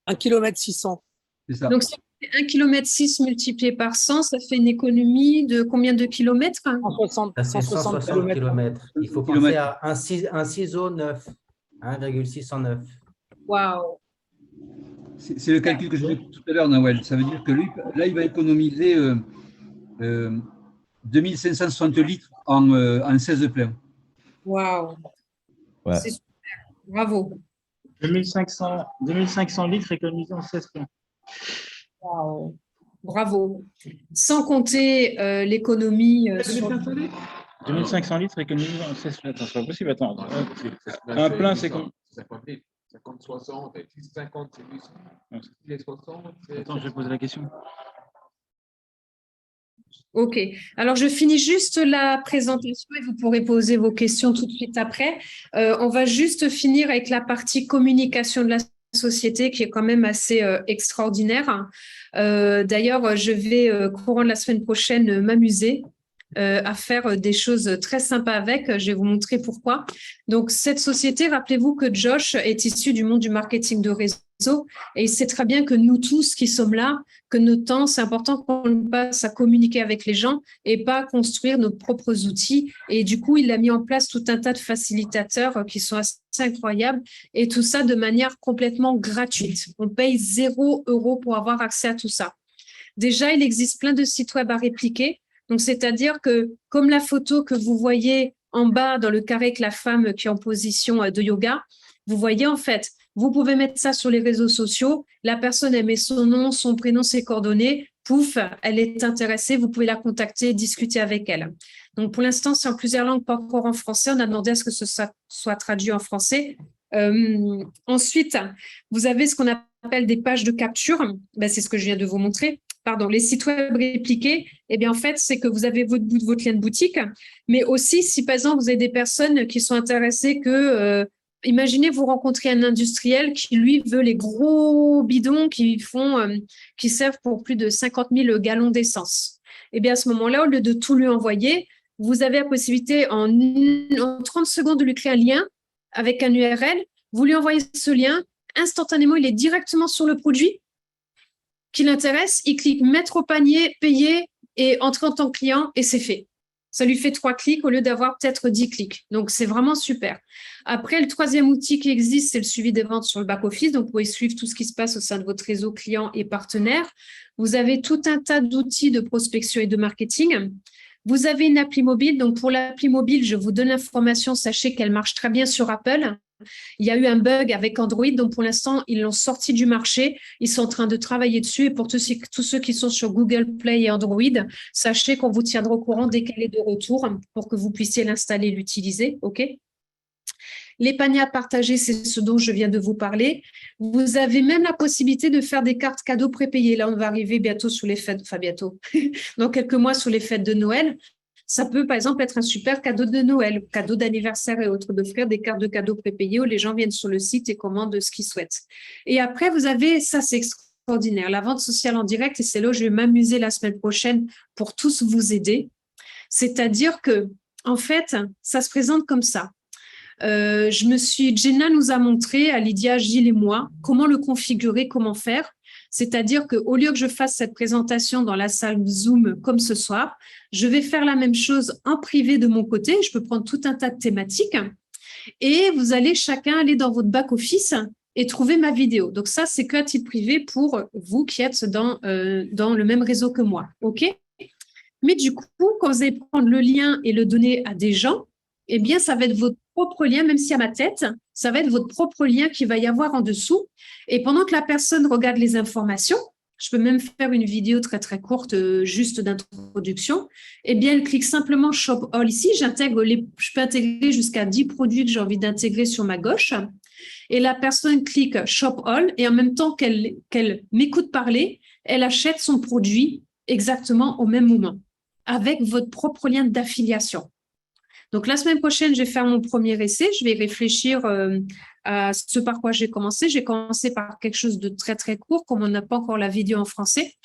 [SPEAKER 3] 1 km 600. C'est ça.
[SPEAKER 1] Donc, si on fait 1,6 km multiplié par 100, ça fait une économie de combien de kilomètres?
[SPEAKER 4] 160,
[SPEAKER 5] Ça fait
[SPEAKER 4] 160
[SPEAKER 5] 160
[SPEAKER 4] km.
[SPEAKER 5] km. Il faut penser à un ciseau neuf, 1,609.
[SPEAKER 1] Waouh!
[SPEAKER 3] C'est le calcul que j'ai fait tout à l'heure, Nawel. Ça veut dire que lui, là, il va économiser 2560 litres en 16 pleins.
[SPEAKER 1] Waouh!
[SPEAKER 2] Ouais.
[SPEAKER 1] C'est super. Bravo.
[SPEAKER 4] 2500 litres économisés en 16 pleins.
[SPEAKER 1] Waouh. Bravo. Sans compter l'économie sur
[SPEAKER 4] 2500 litres économisés en 16 pleins. Attends, c'est pas possible. Attends. Un plein, c'est combien?
[SPEAKER 6] 50, 60, et 50, c'est plus. Les 60,
[SPEAKER 4] Attends, je vais poser la question.
[SPEAKER 1] OK. Alors, je finis juste la présentation et vous pourrez poser vos questions tout de suite après. On va juste finir avec la partie communication de la société qui est quand même assez extraordinaire. D'ailleurs, je vais, courant de la semaine prochaine, m'amuser à faire des choses très sympas avec. Je vais vous montrer pourquoi. Donc, cette société, rappelez-vous que Josh est issu du monde du marketing de réseau et il sait très bien que nous tous qui sommes là, que notre temps, c'est important qu'on passe à communiquer avec les gens et pas à construire nos propres outils. Et du coup, il a mis en place tout un tas de facilitateurs qui sont assez incroyables et tout ça de manière complètement gratuite. On paye 0 € pour avoir accès à tout ça. Déjà, il existe plein de sites web à répliquer. Donc, c'est-à-dire que comme la photo que vous voyez en bas dans le carré avec la femme qui est en position de yoga, vous voyez en fait, vous pouvez mettre ça sur les réseaux sociaux. La personne, elle met son nom, son prénom, ses coordonnées. Pouf, elle est intéressée. Vous pouvez la contacter, discuter avec elle. Donc, pour l'instant, c'est en plusieurs langues, pas encore en français. On a demandé à ce que ce soit traduit en français. Ensuite, vous avez ce qu'on appelle des pages de capture. Ben, c'est ce que je viens de vous montrer. Pardon, les sites web répliqués, eh bien, en fait, c'est que vous avez votre lien de boutique, mais aussi, si par exemple, vous avez des personnes qui sont intéressées imaginez, vous rencontrez un industriel qui, lui, veut les gros bidons qui servent pour plus de 50 000 gallons d'essence. Eh bien, à ce moment-là, au lieu de tout lui envoyer, vous avez la possibilité en 30 secondes de lui créer un lien avec un URL. Vous lui envoyez ce lien, instantanément, il est directement sur le produit qui l'intéresse. Il clique mettre au panier, payer et entrer en tant que client et c'est fait. Ça lui fait 3 clics au lieu d'avoir peut-être 10 clics. Donc, c'est vraiment super. Après, le troisième outil qui existe, c'est le suivi des ventes sur le back-office. Donc, vous pouvez suivre tout ce qui se passe au sein de votre réseau client et partenaires. Vous avez tout un tas d'outils de prospection et de marketing. Vous avez une appli mobile. Donc, pour l'appli mobile, je vous donne l'information. Sachez qu'elle marche très bien sur Apple. Il y a eu un bug avec Android, donc pour l'instant, ils l'ont sorti du marché. Ils sont en train de travailler dessus. Et pour tous ceux qui sont sur Google Play et Android, sachez qu'on vous tiendra au courant dès qu'elle est de retour pour que vous puissiez l'installer et l'utiliser. OK ? Les paniers à partager, c'est ce dont je viens de vous parler. Vous avez même la possibilité de faire des cartes cadeaux prépayées. Là, on va arriver bientôt sur les fêtes, enfin bientôt, dans quelques mois sur les fêtes de Noël. Ça peut, par exemple, être un super cadeau de Noël, cadeau d'anniversaire et autres, d'offrir des cartes de cadeaux prépayées où les gens viennent sur le site et commandent ce qu'ils souhaitent. Et après, vous avez, ça c'est extraordinaire, la vente sociale en direct, et c'est là où je vais m'amuser la semaine prochaine pour tous vous aider. C'est-à-dire que, en fait, ça se présente comme ça. Jenna nous a montré, à Lydia, Gilles et moi, comment le configurer, comment faire. C'est-à-dire qu'au lieu que je fasse cette présentation dans la salle Zoom comme ce soir, je vais faire la même chose en privé de mon côté. Je peux prendre tout un tas de thématiques et vous allez chacun aller dans votre back-office et trouver ma vidéo. Donc ça, c'est qu'à titre privé pour vous qui êtes dans le même réseau que moi. OK ? Mais du coup, quand vous allez prendre le lien et le donner à des gens, eh bien, ça va être votre propre lien, même si à ma tête, ça va être votre propre lien qui va y avoir en dessous. Et pendant que la personne regarde les informations, je peux même faire une vidéo très, très courte, juste d'introduction, eh bien, elle clique simplement Shop All ici. Je peux intégrer jusqu'à 10 produits que j'ai envie d'intégrer sur ma gauche. Et la personne clique Shop All et en même temps qu'elle m'écoute parler, elle achète son produit exactement au même moment avec votre propre lien d'affiliation. Donc, la semaine prochaine, je vais faire mon premier essai. Je vais réfléchir à ce par quoi j'ai commencé. J'ai commencé par quelque chose de très, très court, comme on n'a pas encore la vidéo en français.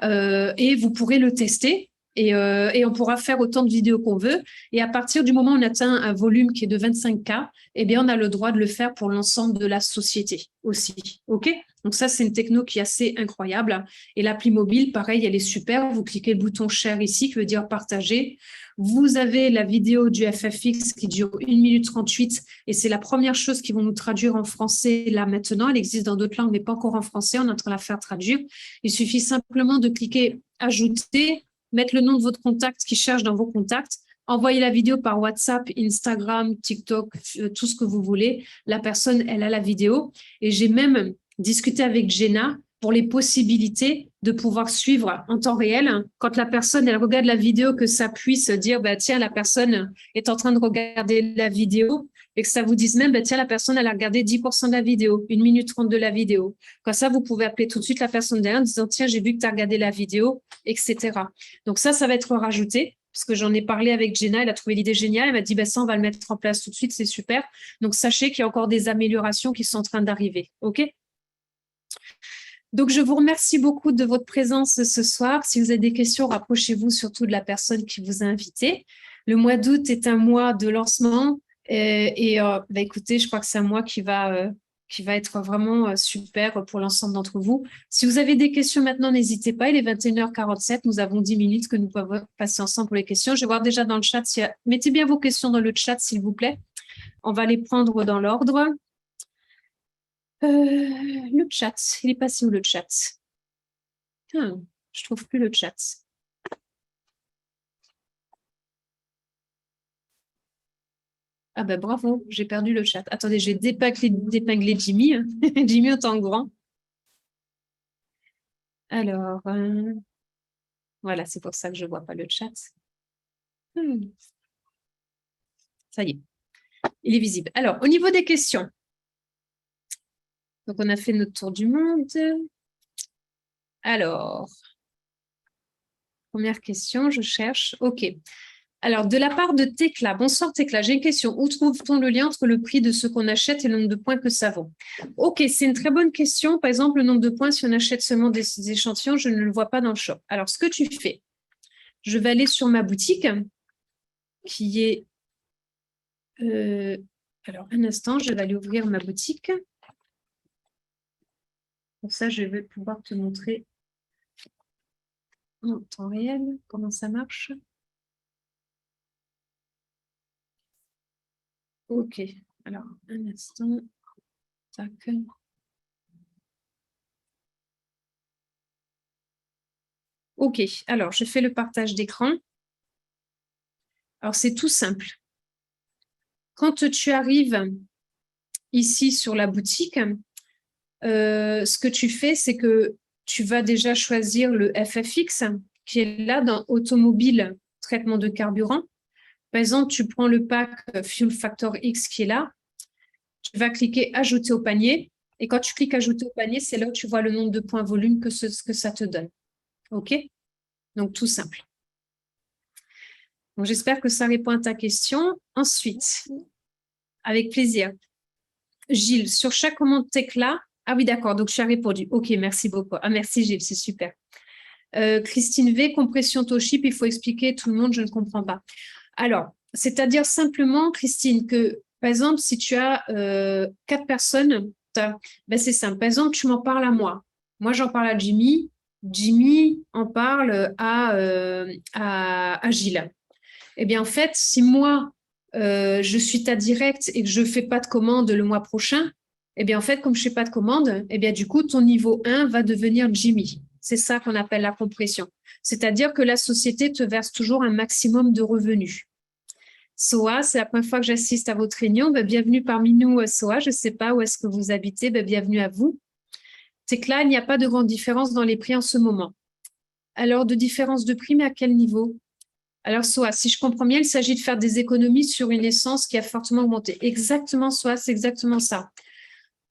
[SPEAKER 1] Et vous pourrez le tester. Et on pourra faire autant de vidéos qu'on veut. Et à partir du moment où on atteint un volume qui est de 25K, eh bien, on a le droit de le faire pour l'ensemble de la société aussi. OK ? Donc ça, c'est une techno qui est assez incroyable. Et l'appli mobile, pareil, elle est super. Vous cliquez le bouton Share ici, qui veut dire partager. Vous avez la vidéo du FFX qui dure 1 minute 38 et c'est la première chose qu'ils vont nous traduire en français là maintenant. Elle existe dans d'autres langues, mais pas encore en français. On est en train de la faire traduire. Il suffit simplement de cliquer Ajouter, mettre le nom de votre contact qui cherche dans vos contacts, envoyer la vidéo par WhatsApp, Instagram, TikTok, tout ce que vous voulez. La personne, elle a la vidéo. Et j'ai même discuté avec Jenna pour les possibilités de pouvoir suivre en temps réel. Quand la personne, elle regarde la vidéo, que ça puisse dire, bah, tiens, la personne est en train de regarder la vidéo et que ça vous dise même, bah, tiens, la personne, elle a regardé 10% de la vidéo, 1 minute 30 de la vidéo. Comme ça, vous pouvez appeler tout de suite la personne derrière en disant, tiens, j'ai vu que tu as regardé la vidéo, etc. Donc ça va être rajouté parce que j'en ai parlé avec Jenna, elle a trouvé l'idée géniale, elle m'a dit, bah, ça, on va le mettre en place tout de suite, c'est super. Donc, sachez qu'il y a encore des améliorations qui sont en train d'arriver. OK ? Donc, je vous remercie beaucoup de votre présence ce soir. Si vous avez des questions, rapprochez-vous surtout de la personne qui vous a invité. Le mois d'août est un mois de lancement bah, écoutez, je crois que c'est un mois qui va être vraiment super pour l'ensemble d'entre vous. Si vous avez des questions maintenant, n'hésitez pas. Il est 21h47. Nous avons 10 minutes que nous pouvons passer ensemble pour les questions. Je vais voir déjà dans le chat. Mettez bien vos questions dans le chat, s'il vous plaît. On va les prendre dans l'ordre. Le chat, il est passé où le chat? Je trouve plus le chat. Ah ben bravo, j'ai perdu le chat. Attendez, j'ai d'épingler Jimmy. Jimmy autant grand. Alors, voilà, c'est pour ça que je ne vois pas le chat. Ça y est, il est visible. Alors, au niveau des questions. Donc, on a fait notre tour du monde. Alors, première question, je cherche. OK. Alors, de la part de Tekla, bonsoir Tekla, j'ai une question. Où trouve-t-on le lien entre le prix de ce qu'on achète et le nombre de points que ça vaut? OK, c'est une très bonne question. Par exemple, le nombre de points, si on achète seulement des échantillons, je ne le vois pas dans le shop. Alors, ce que tu fais, je vais aller sur ma boutique qui est… alors, un instant, je vais aller ouvrir ma boutique. Pour ça, je vais pouvoir te montrer en temps réel comment ça marche. OK, alors, un instant. Tac. OK, alors, je fais le partage d'écran. Alors, c'est tout simple. Quand tu arrives ici sur la boutique, ce que tu fais, c'est que tu vas déjà choisir le FFX qui est là dans Automobile, traitement de carburant. Par exemple, tu prends le pack Fuel Factor X qui est là. Tu vas cliquer Ajouter au panier. Et quand tu cliques Ajouter au panier, c'est là où tu vois le nombre de points volume que ça te donne. OK? Donc, tout simple. Donc, j'espère que ça répond à ta question. Ensuite, avec plaisir. Gilles, sur chaque commande Tekla, ah oui, d'accord, donc tu as répondu. OK, merci beaucoup. Ah, merci Gilles, c'est super. Christine V, compression Toship, il faut expliquer tout le monde, je ne comprends pas. Alors, c'est-à-dire simplement, Christine, que par exemple, si tu as 4 personnes, ben c'est simple. Par exemple, tu m'en parles à moi. Moi, j'en parle à Jimmy. Jimmy en parle à Gilles. Eh bien, en fait, si moi, je suis ta directe et que je ne fais pas de commande le mois prochain, eh bien, en fait, comme je ne fais pas de commande, eh bien, du coup, ton niveau 1 va devenir Jimmy. C'est ça qu'on appelle la compression. C'est-à-dire que la société te verse toujours un maximum de revenus. Soa, c'est la première fois que j'assiste à votre réunion. Ben, bienvenue parmi nous, Soa. Je ne sais pas où est-ce que vous habitez. Ben, bienvenue à vous. C'est que là, il n'y a pas de grande différence dans les prix en ce moment. Alors, de différence de prix, mais à quel niveau? Alors, Soa, si je comprends bien, il s'agit de faire des économies sur une essence qui a fortement augmenté. Exactement, Soa, c'est exactement ça.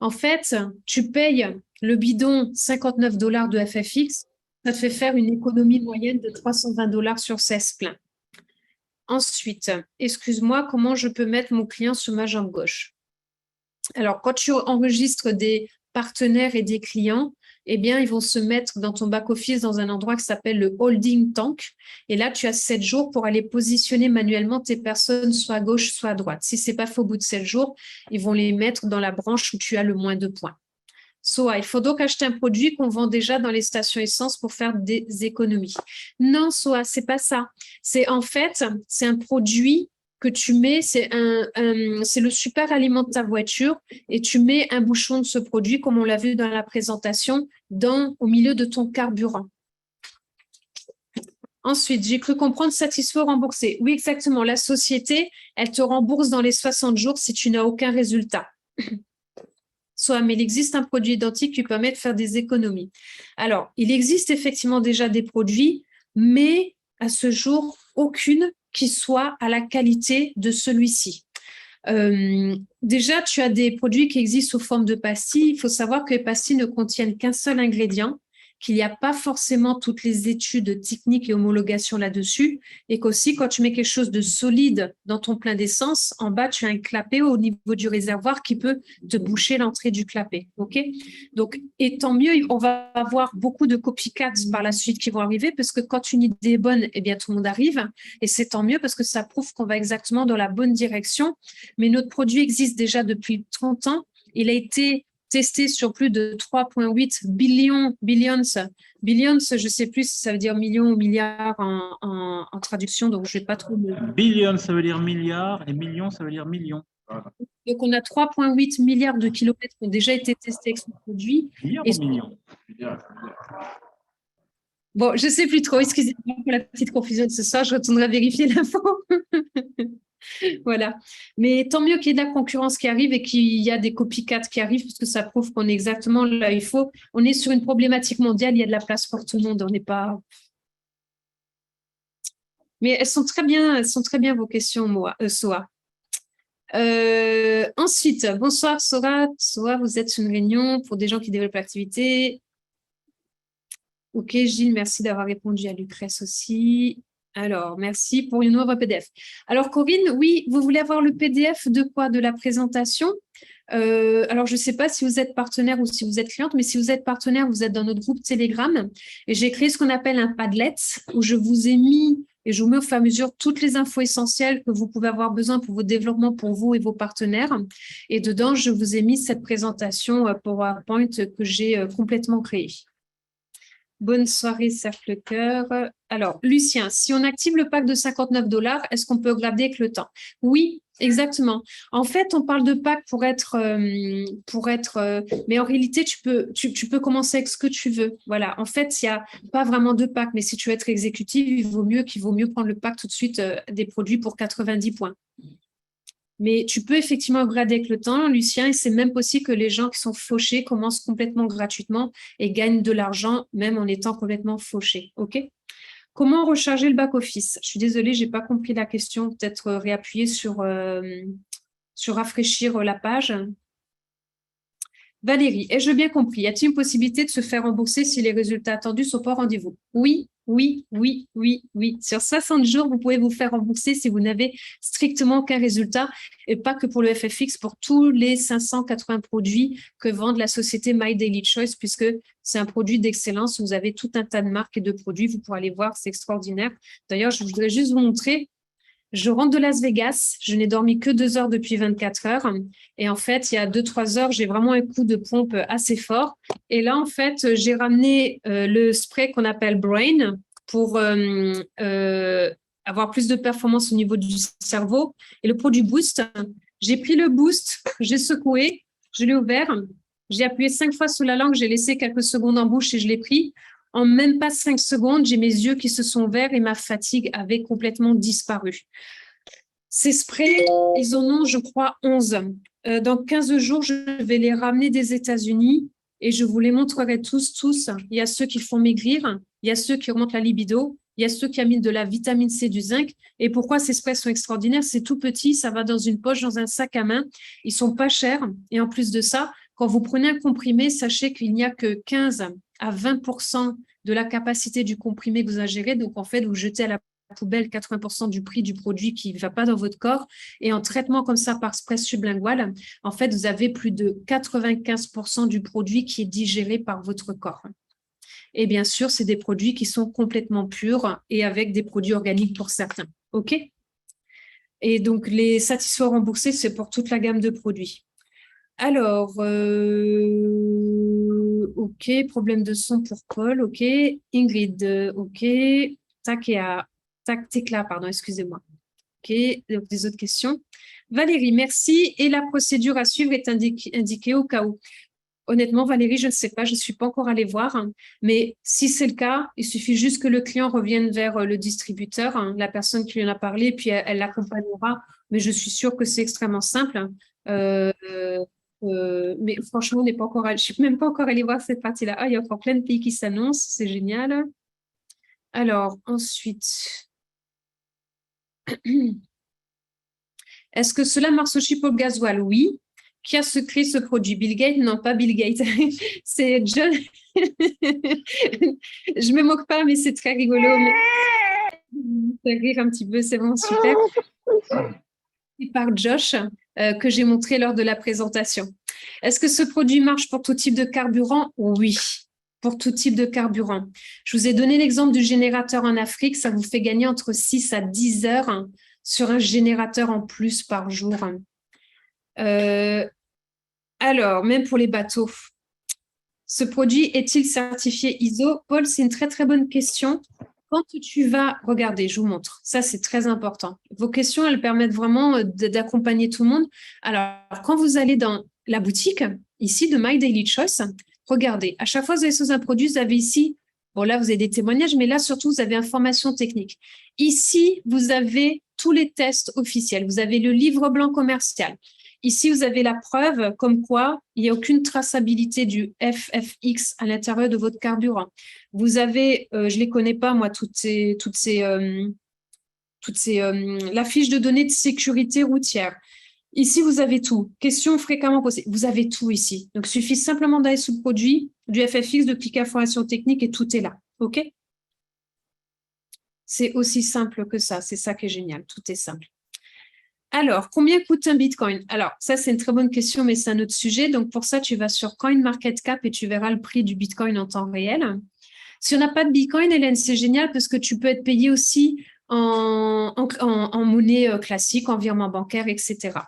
[SPEAKER 1] En fait, tu payes le bidon 59 $ de FFX, ça te fait faire une économie moyenne de 320 $ sur 16 pleins. Ensuite, excuse-moi, comment je peux mettre mon client sur ma jambe gauche? Alors, quand tu enregistres des partenaires et des clients, eh bien, ils vont se mettre dans ton back-office dans un endroit qui s'appelle le holding tank. Et là, tu as 7 jours pour aller positionner manuellement tes personnes soit à gauche, soit à droite. Si ce n'est pas fait au bout de 7 jours, ils vont les mettre dans la branche où tu as le moins de points. Soit, il faut donc acheter un produit qu'on vend déjà dans les stations essence pour faire des économies. Non, soit, c'est pas ça. C'est en fait, c'est un produit que tu mets, c'est le super aliment de ta voiture et tu mets un bouchon de ce produit, comme on l'a vu dans la présentation, au milieu de ton carburant. Ensuite, j'ai cru comprendre satisfait ou remboursé. Oui, exactement. La société, elle te rembourse dans les 60 jours si tu n'as aucun résultat. Soit, mais il existe un produit identique qui permet de faire des économies. Alors, il existe effectivement déjà des produits, mais à ce jour, aucune qui soit à la qualité de celui-ci. Déjà, tu as des produits qui existent sous forme de pastilles. Il faut savoir que les pastilles ne contiennent qu'un seul ingrédient, qu'il n'y a pas forcément toutes les études techniques et homologations là-dessus, et qu'aussi, quand tu mets quelque chose de solide dans ton plein d'essence, en bas, tu as un clapet au niveau du réservoir qui peut te boucher l'entrée du clapet. Okay, donc, et tant mieux, on va avoir beaucoup de copycats par la suite qui vont arriver, parce que quand une idée est bonne, eh bien, tout le monde arrive, et c'est tant mieux parce que ça prouve qu'on va exactement dans la bonne direction. Mais notre produit existe déjà depuis 30 ans. Il a été testé sur plus de 3,8 billions, je ne sais plus si ça veut dire millions ou milliards en traduction, donc je ne vais pas trop...
[SPEAKER 4] Billion, ça veut dire milliard, et millions, ça veut dire millions.
[SPEAKER 1] Donc, on a 3,8 milliards de kilomètres qui ont déjà été testés avec ce produit.
[SPEAKER 4] Milliards
[SPEAKER 1] et...
[SPEAKER 4] ou millions?
[SPEAKER 1] Bon, je ne sais plus trop, excusez-moi pour la petite confusion de ce soir, je retournerai vérifier l'info. Voilà. Mais tant mieux qu'il y ait de la concurrence qui arrive et qu'il y a des copycats qui arrivent, parce que ça prouve qu'on est exactement là où il faut. On est sur une problématique mondiale, il y a de la place pour tout le monde, on n'est pas... Mais elles sont très bien vos questions, Soa. Ensuite, bonsoir Sora. Soa, vous êtes sur une réunion pour des gens qui développent l'activité. Ok, Gilles, merci d'avoir répondu à Lucrèce aussi. Alors, merci pour une nouvelle PDF. Alors, Corinne, oui, vous voulez avoir le PDF de quoi? De la présentation? Alors, je ne sais pas si vous êtes partenaire ou si vous êtes cliente, mais si vous êtes partenaire, vous êtes dans notre groupe Telegram. Et j'ai créé ce qu'on appelle un Padlet, où je vous ai mis, et je vous mets au fur et à mesure, toutes les infos essentielles que vous pouvez avoir besoin pour vos développements, pour vous et vos partenaires. Et dedans, je vous ai mis cette présentation PowerPoint que j'ai complètement créée. Bonne soirée, Cercle Cœur. Alors, Lucien, si on active le pack de 59 $, est-ce qu'on peut upgrader avec le temps? Oui, exactement. En fait, on parle de pack pour être mais en réalité, tu peux commencer avec ce que tu veux. Voilà. En fait, il n'y a pas vraiment de pack, mais si tu veux être exécutif, il vaut mieux prendre le pack tout de suite des produits pour 90 points. Mais tu peux effectivement upgrader avec le temps, Lucien, et c'est même possible que les gens qui sont fauchés commencent complètement gratuitement et gagnent de l'argent même en étant complètement fauchés. OK? Comment recharger le back-office? Je suis désolée, je n'ai pas compris la question. Peut-être réappuyer sur rafraîchir la page. Valérie, ai-je bien compris? Y a-t-il une possibilité de se faire rembourser si les résultats attendus ne sont pas au rendez-vous? Oui, oui, oui, oui, oui. Sur 60 jours, vous pouvez vous faire rembourser si vous n'avez strictement aucun résultat, et pas que pour le FFX, pour tous les 580 produits que vend la société My Daily Choice, puisque c'est un produit d'excellence. Vous avez tout un tas de marques et de produits. Vous pourrez aller voir, c'est extraordinaire. D'ailleurs, je voudrais juste vous montrer. Je rentre de Las Vegas, je n'ai dormi que 2 heures depuis 24 heures. Et en fait, il y a 2-3 heures, j'ai vraiment un coup de pompe assez fort. Et là, en fait, j'ai ramené le spray qu'on appelle Brain pour avoir plus de performance au niveau du cerveau. Et le produit Boost, j'ai pris le Boost, j'ai secoué, je l'ai ouvert, j'ai appuyé 5 fois sous la langue, j'ai laissé quelques secondes en bouche et je l'ai pris. En même pas 5 secondes, j'ai mes yeux qui se sont ouverts et ma fatigue avait complètement disparu. Ces sprays, ils en ont, je crois, 11. Dans 15 jours, je vais les ramener des États-Unis et je vous les montrerai tous. Il y a ceux qui font maigrir, il y a ceux qui remontent la libido, il y a ceux qui amènent de la vitamine C, du zinc. Et pourquoi ces sprays sont extraordinaires? C'est tout petit, ça va dans une poche, dans un sac à main. Ils sont pas chers. Et en plus de ça, quand vous prenez un comprimé, sachez qu'il n'y a que 15 à 20% de la capacité du comprimé que vous ingérez. Donc, en fait, vous jetez à la poubelle 80% du prix du produit qui ne va pas dans votre corps. Et en traitement comme ça par spray sublingual, en fait, vous avez plus de 95% du produit qui est digéré par votre corps. Et bien sûr, c'est des produits qui sont complètement purs et avec des produits organiques pour certains. OK? Et donc, les satisfaits remboursés, c'est pour toute la gamme de produits. Alors, OK. Problème de son pour Paul. OK. Ingrid, OK. Tekla, pardon, excusez-moi. OK. Donc, des autres questions. Valérie, merci. Et la procédure à suivre est indiquée au cas où. Honnêtement, Valérie, je ne sais pas, je ne suis pas encore allée voir, hein, mais si c'est le cas, il suffit juste que le client revienne vers le distributeur, hein, la personne qui lui en a parlé, puis elle l'accompagnera. Mais je suis sûre que c'est extrêmement simple, hein. Mais franchement, on n'est pas encore je ne suis même pas encore allée voir cette partie-là. Ah, il y a encore plein de pays qui s'annoncent, c'est génial. Alors, ensuite, est-ce que cela marche aussi pour le gasoil? Oui. Qui a créé ce produit? Bill Gates? Non, pas Bill Gates. C'est John. Je me moque pas, mais c'est très rigolo. Mais... Ça rire un petit peu, c'est vraiment super. C'est par Josh que j'ai montré lors de la présentation. Est-ce que ce produit marche pour tout type de carburant? Oui, pour tout type de carburant. Je vous ai donné l'exemple du générateur en Afrique. Ça vous fait gagner entre 6 à 10 heures sur un générateur en plus par jour. Alors, même pour les bateaux, ce produit est-il certifié ISO? Paul, c'est une très, très bonne question. Quand tu vas regarder, je vous montre, ça c'est très important. Vos questions, elles permettent vraiment d'accompagner tout le monde. Alors, quand vous allez dans la boutique, ici, de My Daily Choice, regardez, à chaque fois que vous allez sur un produit, vous avez ici, bon là, vous avez des témoignages, mais là, surtout, vous avez information technique. Ici, vous avez tous les tests officiels. Vous avez le livre blanc commercial. Ici, vous avez la preuve comme quoi il n'y a aucune traçabilité du FFX à l'intérieur de votre carburant. Vous avez, je ne les connais pas, moi, la fiche de données de sécurité routière. Ici, vous avez tout. Questions fréquemment posées. Vous avez tout ici. Donc, il suffit simplement d'aller sous le produit du FFX, de cliquer information technique et tout est là. OK? C'est aussi simple que ça. C'est ça qui est génial. Tout est simple. Alors, combien coûte un Bitcoin? Alors, ça, c'est une très bonne question, mais c'est un autre sujet. Donc, pour ça, tu vas sur CoinMarketCap et tu verras le prix du Bitcoin en temps réel. Si on n'a pas de Bitcoin, Hélène, c'est génial parce que tu peux être payé aussi en monnaie classique, en virement bancaire, etc.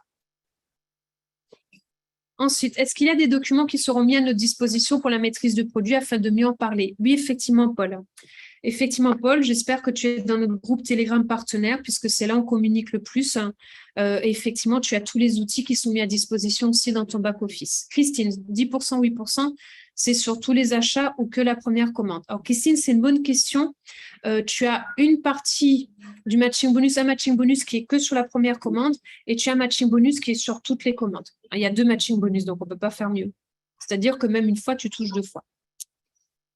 [SPEAKER 1] Ensuite, est-ce qu'il y a des documents qui seront mis à notre disposition pour la maîtrise de produits afin de mieux en parler? Oui, effectivement, Paul. Effectivement, Paul, j'espère que tu es dans notre groupe Telegram partenaire puisque c'est là où on communique le plus. Et effectivement, tu as tous les outils qui sont mis à disposition aussi dans ton back-office. Christine, 10%, 8%, c'est sur tous les achats ou que la première commande? Alors, Christine, c'est une bonne question. Tu as une partie du matching bonus, un matching bonus qui est que sur la première commande et tu as un matching bonus qui est sur toutes les commandes. Il y a 2 matching bonus, donc on ne peut pas faire mieux. C'est-à-dire que même une fois, tu touches 2 fois.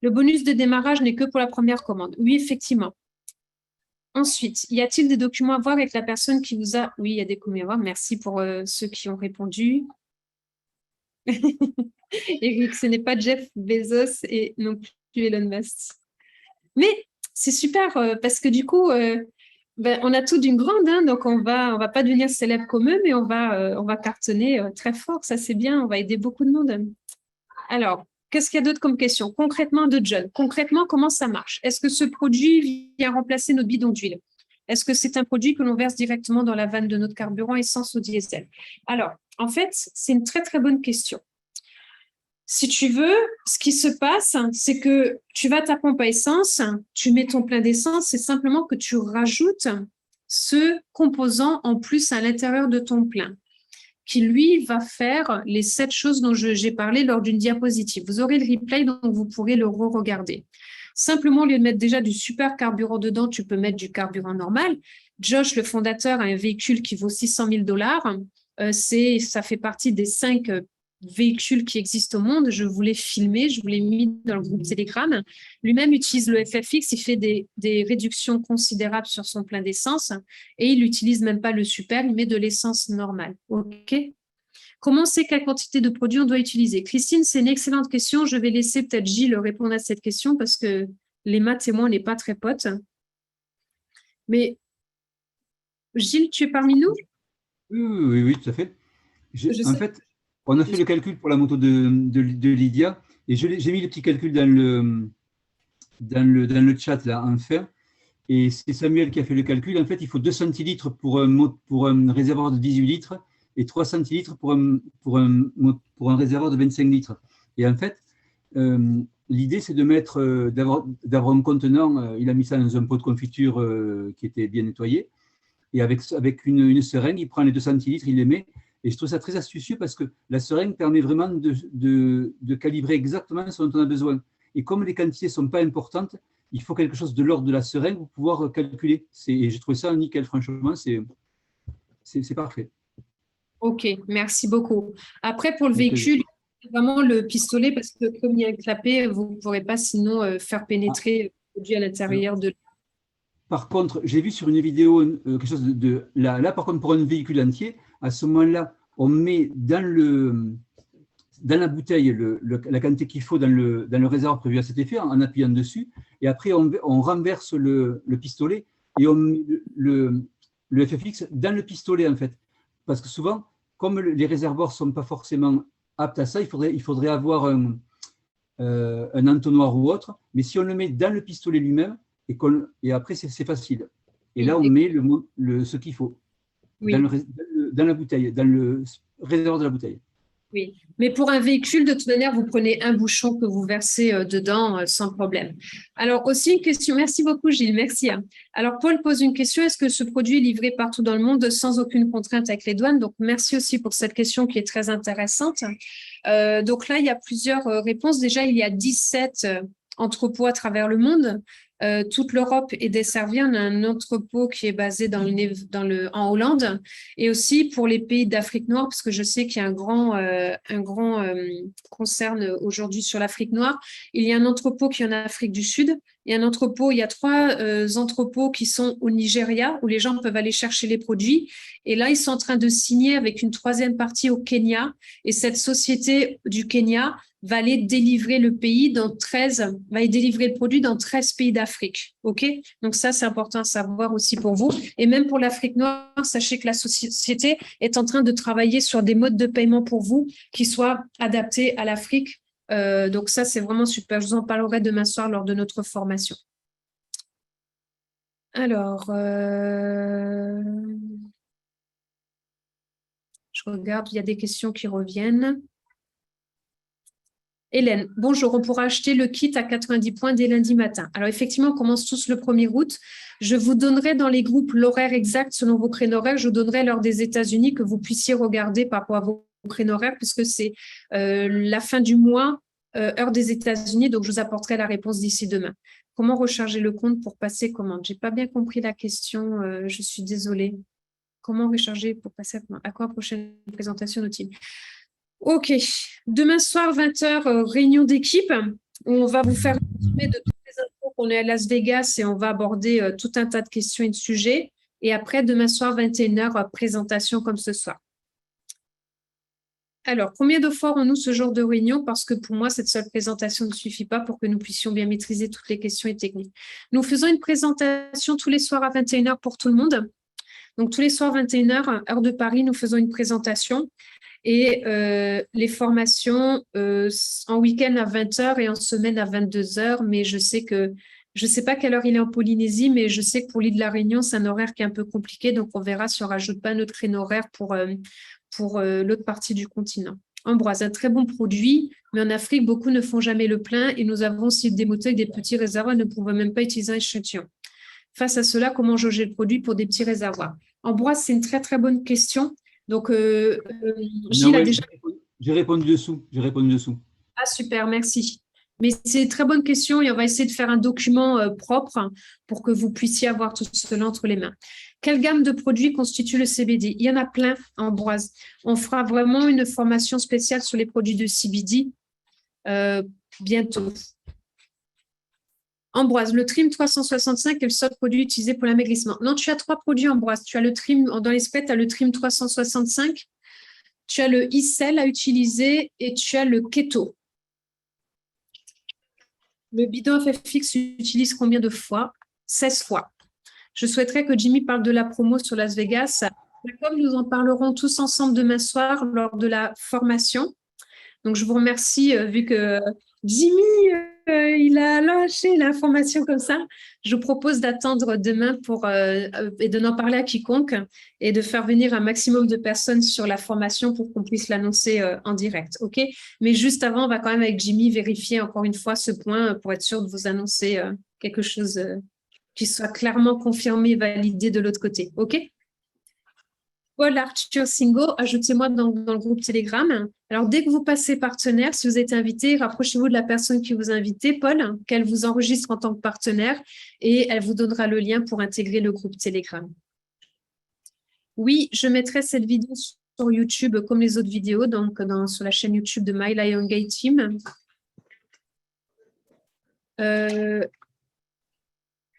[SPEAKER 1] Le bonus de démarrage n'est que pour la première commande. Oui, effectivement. Ensuite, y a-t-il des documents à voir avec la personne qui vous a... Oui, il y a des documents à voir. Merci pour ceux qui ont répondu. Eric, ce n'est pas Jeff Bezos et non plus Elon Musk. Mais c'est super parce que du coup, on a tout d'une grande, hein, donc on va pas devenir célèbre comme eux, mais on va cartonner très fort. Ça, c'est bien. On va aider beaucoup de monde. Alors, qu'est-ce qu'il y a d'autre comme question? Concrètement, de John. Concrètement, comment ça marche? Est-ce que ce produit vient remplacer notre bidon d'huile? Est-ce que c'est un produit que l'on verse directement dans la vanne de notre carburant essence ou diesel? Alors, en fait, c'est une très, très bonne question. Si tu veux, ce qui se passe, c'est que tu vas à ta pompe à essence, tu mets ton plein d'essence, c'est simplement que tu rajoutes ce composant en plus à l'intérieur de ton plein, qui, lui, va faire les 7 choses dont j'ai parlé lors d'une diapositive. Vous aurez le replay, donc vous pourrez le re-regarder. Simplement, au lieu de mettre déjà du super carburant dedans, tu peux mettre du carburant normal. Josh, le fondateur, a un véhicule qui vaut 600 000 $. Ça fait partie des 5 véhicules qui existent au monde. Je vous l'ai filmé, je vous l'ai mis dans le groupe Telegram. Lui-même utilise le FFX, il fait des réductions considérables sur son plein d'essence et il n'utilise même pas le super, il met de l'essence normale. OK? Comment c'est quelle quantité de produits on doit utiliser? Christine, c'est une excellente question. Je vais laisser peut-être Gilles répondre à cette question parce que les maths et moi, on n'est pas très potes. Mais Gilles, tu es parmi nous?
[SPEAKER 3] Oui, tout à fait. En fait, on a fait le calcul pour la moto de Lydia et j'ai mis le petit calcul dans le chat là, enfin. Et c'est Samuel qui a fait le calcul. En fait, il faut 2 centilitres pour un réservoir de 18 litres et 3 centilitres pour un réservoir de 25 litres. Et en fait, l'idée, c'est de mettre, d'avoir un contenant, il a mis ça dans un pot de confiture qui était bien nettoyé, et avec une seringue, il prend les 2 centilitres, il les met, et je trouve ça très astucieux parce que la seringue permet vraiment de calibrer exactement ce dont on a besoin. Et comme les quantités ne sont pas importantes, il faut quelque chose de l'ordre de la seringue pour pouvoir calculer. Et j'ai trouvé ça nickel, franchement, c'est parfait.
[SPEAKER 1] Ok, merci beaucoup. Après, pour le véhicule, vraiment le pistolet, parce que comme il y a un clapet, vous ne pourrez pas sinon faire pénétrer le produit à l'intérieur de.
[SPEAKER 3] Par contre, j'ai vu sur une vidéo quelque chose là, par contre, pour un véhicule entier, à ce moment-là, on met dans la bouteille la quantité qu'il faut dans le réservoir prévu à cet effet, en appuyant dessus, et après, on renverse le pistolet et on met le FFX dans le pistolet, en fait. Parce que souvent, comme les réservoirs ne sont pas forcément aptes à ça, il faudrait avoir un entonnoir ou autre, mais si on le met dans le pistolet lui-même, et après, c'est facile. Et là, on met ce qu'il faut dans la bouteille, dans le réservoir de la bouteille.
[SPEAKER 1] Oui, mais pour un véhicule, de toute manière, vous prenez un bouchon que vous versez dedans sans problème. Alors, aussi une question. Merci beaucoup, Gilles. Merci. Alors, Paul pose une question. Est-ce que ce produit est livré partout dans le monde sans aucune contrainte avec les douanes? Donc, merci aussi pour cette question qui est très intéressante. Donc là, il y a plusieurs réponses. Déjà, il y a 17 entrepôts à travers le monde. Toute l'Europe est desservie. On a un entrepôt qui est basé en Hollande, et aussi pour les pays d'Afrique noire, parce que je sais qu'il y a un grand concern aujourd'hui sur l'Afrique noire. Il y a un entrepôt qui est en Afrique du Sud. Il y a 3 entrepôts qui sont au Nigeria, où les gens peuvent aller chercher les produits. Et là, ils sont en train de signer avec une 3e partie au Kenya. Et cette société du Kenya va aller délivrer le produit dans 13 pays d'Afrique. OK? Donc ça, c'est important à savoir aussi pour vous. Et même pour l'Afrique noire, sachez que la société est en train de travailler sur des modes de paiement pour vous qui soient adaptés à l'Afrique. Donc ça, c'est vraiment super. Je vous en parlerai demain soir lors de notre formation. Alors, je regarde, il y a des questions qui reviennent. Hélène, bonjour, on pourra acheter le kit à 90 points dès lundi matin. Alors effectivement, on commence tous le 1er août. Je vous donnerai dans les groupes l'horaire exact selon vos créneaux horaires. Je vous donnerai l'heure des États-Unis que vous puissiez regarder par rapport à vos créneaux horaires, puisque c'est la fin du mois, heure des États-Unis. Donc, je vous apporterai la réponse d'ici demain. Comment recharger le compte pour passer commande? Je n'ai pas bien compris la question. Je suis désolée. Comment recharger pour passer à commande? À quoi prochaine présentation utile? Ok, demain soir, 20h, réunion d'équipe. On va vous faire un résumé de toutes les infos qu'on est à Las Vegas et on va aborder tout un tas de questions et de sujets. Et après, demain soir, 21h, présentation comme ce soir. Alors, combien de fois aurons-nous ce genre de réunion? Parce que pour moi, cette seule présentation ne suffit pas pour que nous puissions bien maîtriser toutes les questions et techniques. Nous faisons une présentation tous les soirs à 21h pour tout le monde. Donc, tous les soirs, 21h, heure de Paris, nous faisons une présentation. Et les formations en week-end à 20h et en semaine à 22h. Mais je ne sais pas quelle heure il est en Polynésie, mais je sais que pour l'île de la Réunion, c'est un horaire qui est un peu compliqué. Donc, on verra si on ne rajoute pas notre créneau horaire pour l'autre partie du continent. Ambroise, un très bon produit, mais en Afrique, beaucoup ne font jamais le plein et nous avons aussi des motos avec des petits réservoirs, ne pouvons même pas utiliser un échantillon. Face à cela, comment jauger le produit pour des petits réservoirs? Ambroise, c'est une très, très bonne question. Donc, Gilles a déjà…
[SPEAKER 3] J'ai répondu dessous.
[SPEAKER 1] Ah, super, merci. Mais c'est une très bonne question et on va essayer de faire un document propre pour que vous puissiez avoir tout cela entre les mains. Quelle gamme de produits constitue le CBD? Il y en a plein, Ambroise. On fera vraiment une formation spéciale sur les produits de CBD bientôt. Ambroise, le Trim 365 est le seul produit utilisé pour l'amaigrissement. Non, tu as 3 produits, Ambroise. Tu as le Trim, dans les specs, tu as le Trim 365, tu as le e-cell à utiliser et tu as le Keto. Le bidon FFX utilise combien de fois? 16 fois. Je souhaiterais que Jimmy parle de la promo sur Las Vegas. Comme nous en parlerons tous ensemble demain soir lors de la formation. Donc, je vous remercie vu que Jimmy, il a là lâcher l'information comme ça. Je vous propose d'attendre demain et de n'en parler à quiconque et de faire venir un maximum de personnes sur la formation pour qu'on puisse l'annoncer en direct. OK? Mais juste avant, on va quand même avec Jimmy vérifier encore une fois ce point pour être sûr de vous annoncer quelque chose qui soit clairement confirmé et validé de l'autre côté. OK? Paul, Arthur, Singo, ajoutez-moi dans le groupe Telegram. Alors, dès que vous passez partenaire, si vous êtes invité, rapprochez-vous de la personne qui vous a invité, Paul, qu'elle vous enregistre en tant que partenaire et elle vous donnera le lien pour intégrer le groupe Telegram. Oui, je mettrai cette vidéo sur YouTube comme les autres vidéos, donc sur la chaîne YouTube de My Lion Gate Team.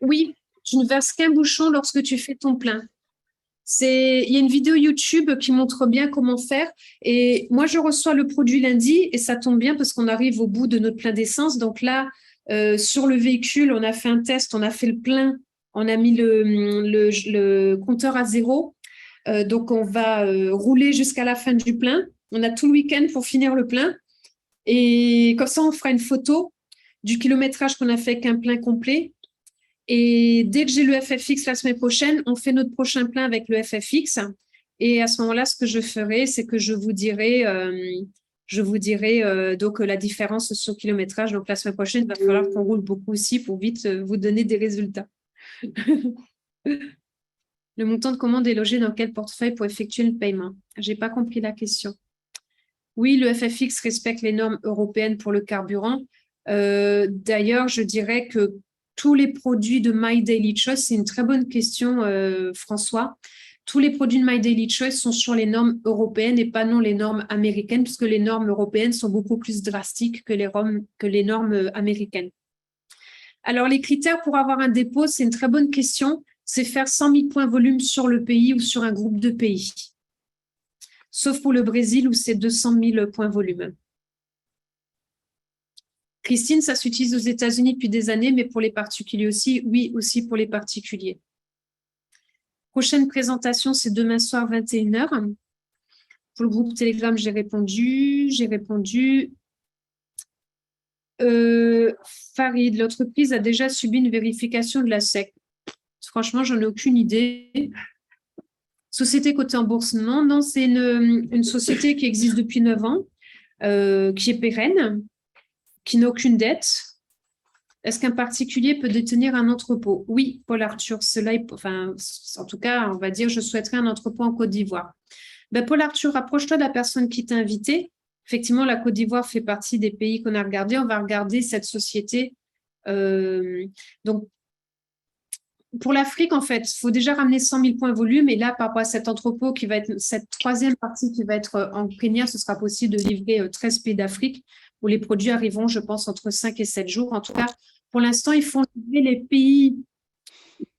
[SPEAKER 1] Oui, tu ne verses qu'un bouchon lorsque tu fais ton plein. Il y a une vidéo YouTube qui montre bien comment faire. Et moi, je reçois le produit lundi et ça tombe bien parce qu'on arrive au bout de notre plein d'essence. Donc là, sur le véhicule, on a fait un test, on a fait le plein, on a mis le compteur à 0. Donc, on va rouler jusqu'à la fin du plein. On a tout le week-end pour finir le plein. Et comme ça, on fera une photo du kilométrage qu'on a fait avec un plein complet. Et dès que j'ai le FFX la semaine prochaine, on fait notre prochain plein avec le FFX. Et à ce moment-là, ce que je ferai, c'est que je vous dirai donc la différence sur le kilométrage. Donc la semaine prochaine, il va falloir qu'on roule beaucoup aussi pour vite vous donner des résultats. Le montant de commande est logé dans quel portefeuille pour effectuer le paiement? Je n'ai pas compris la question. Oui, le FFX respecte les normes européennes pour le carburant. D'ailleurs, je dirais que tous les produits de My Daily Choice, c'est une très bonne question, François. Tous les produits de My Daily Choice sont sur les normes européennes et pas non les normes américaines, puisque les normes européennes sont beaucoup plus drastiques que les normes américaines. Alors, les critères pour avoir un dépôt, c'est une très bonne question. C'est faire 100 000 points volume sur le pays ou sur un groupe de pays. Sauf pour le Brésil où c'est 200 000 points volume. Christine, ça s'utilise aux États-Unis depuis des années, mais pour les particuliers aussi. Oui, aussi pour les particuliers. Prochaine présentation, c'est demain soir, 21h. Pour le groupe Telegram, j'ai répondu. Farid, l'entreprise a déjà subi une vérification de la SEC. Franchement, j'en ai aucune idée. Société cotée en bourse, non, c'est une société qui existe depuis 9 ans, qui est pérenne, qui n'a aucune dette. Est-ce qu'un particulier peut détenir un entrepôt? Oui, Paul Arthur, en tout cas, on va dire, je souhaiterais un entrepôt en Côte d'Ivoire. Paul Arthur, rapproche-toi de la personne qui t'a invité. Effectivement, la Côte d'Ivoire fait partie des pays qu'on a regardés. On va regarder cette société. Donc, pour l'Afrique, en fait, il faut déjà ramener 100 000 points volume. Et là, par rapport à cet entrepôt qui va être, cette troisième partie qui va être en Kenya, ce sera possible de livrer 13 pays d'Afrique où les produits arriveront, je pense, entre 5 et 7 jours. En tout cas, pour l'instant, ils font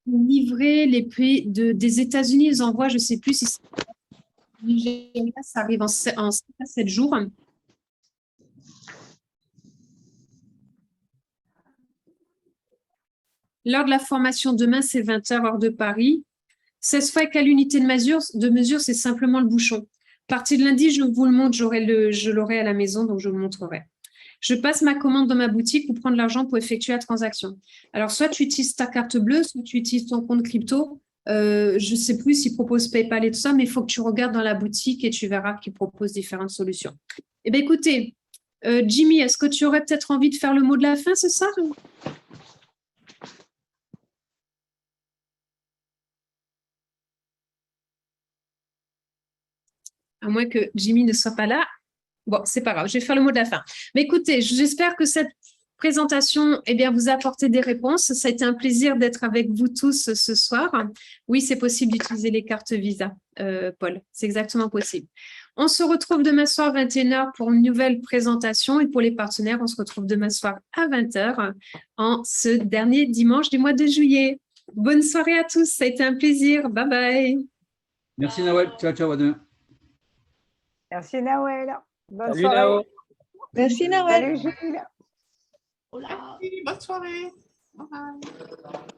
[SPEAKER 1] livrer les pays des États-Unis. Ils envoient, je ne sais plus si c'est Nigeria, ça arrive en 5 à 7 jours. L'heure de la formation demain, c'est 20h, heure de Paris. 16 fois quelle unité de mesure, c'est simplement le bouchon. À partir de lundi, je vous le montre, je l'aurai à la maison, donc je vous le montrerai. Je passe ma commande dans ma boutique pour prendre l'argent pour effectuer la transaction. Alors, soit tu utilises ta carte bleue, soit tu utilises ton compte crypto. Je ne sais plus s'ils proposent PayPal et tout ça, mais il faut que tu regardes dans la boutique et tu verras qu'ils proposent différentes solutions. Eh bien, écoutez, Jimmy, est-ce que tu aurais peut-être envie de faire le mot de la fin ce soir ? À moins que Jimmy ne soit pas là. Bon, c'est pas grave, je vais faire le mot de la fin. Mais écoutez, j'espère que cette présentation vous a apporté des réponses. Ça a été un plaisir d'être avec vous tous ce soir. Oui, c'est possible d'utiliser les cartes Visa, Paul. C'est exactement possible. On se retrouve demain soir à 21h pour une nouvelle présentation. Et pour les partenaires, on se retrouve demain soir à 20h en ce dernier dimanche du mois de juillet. Bonne soirée à tous. Ça a été un plaisir. Bye bye.
[SPEAKER 3] Merci Nawel. Ciao, ciao, à demain.
[SPEAKER 7] Merci Nawel. Bonne
[SPEAKER 4] Salut,
[SPEAKER 7] soirée.
[SPEAKER 4] Nao.
[SPEAKER 8] Merci Nawel.
[SPEAKER 7] Salut Gilles.
[SPEAKER 6] Merci, bonne soirée. Bye bye.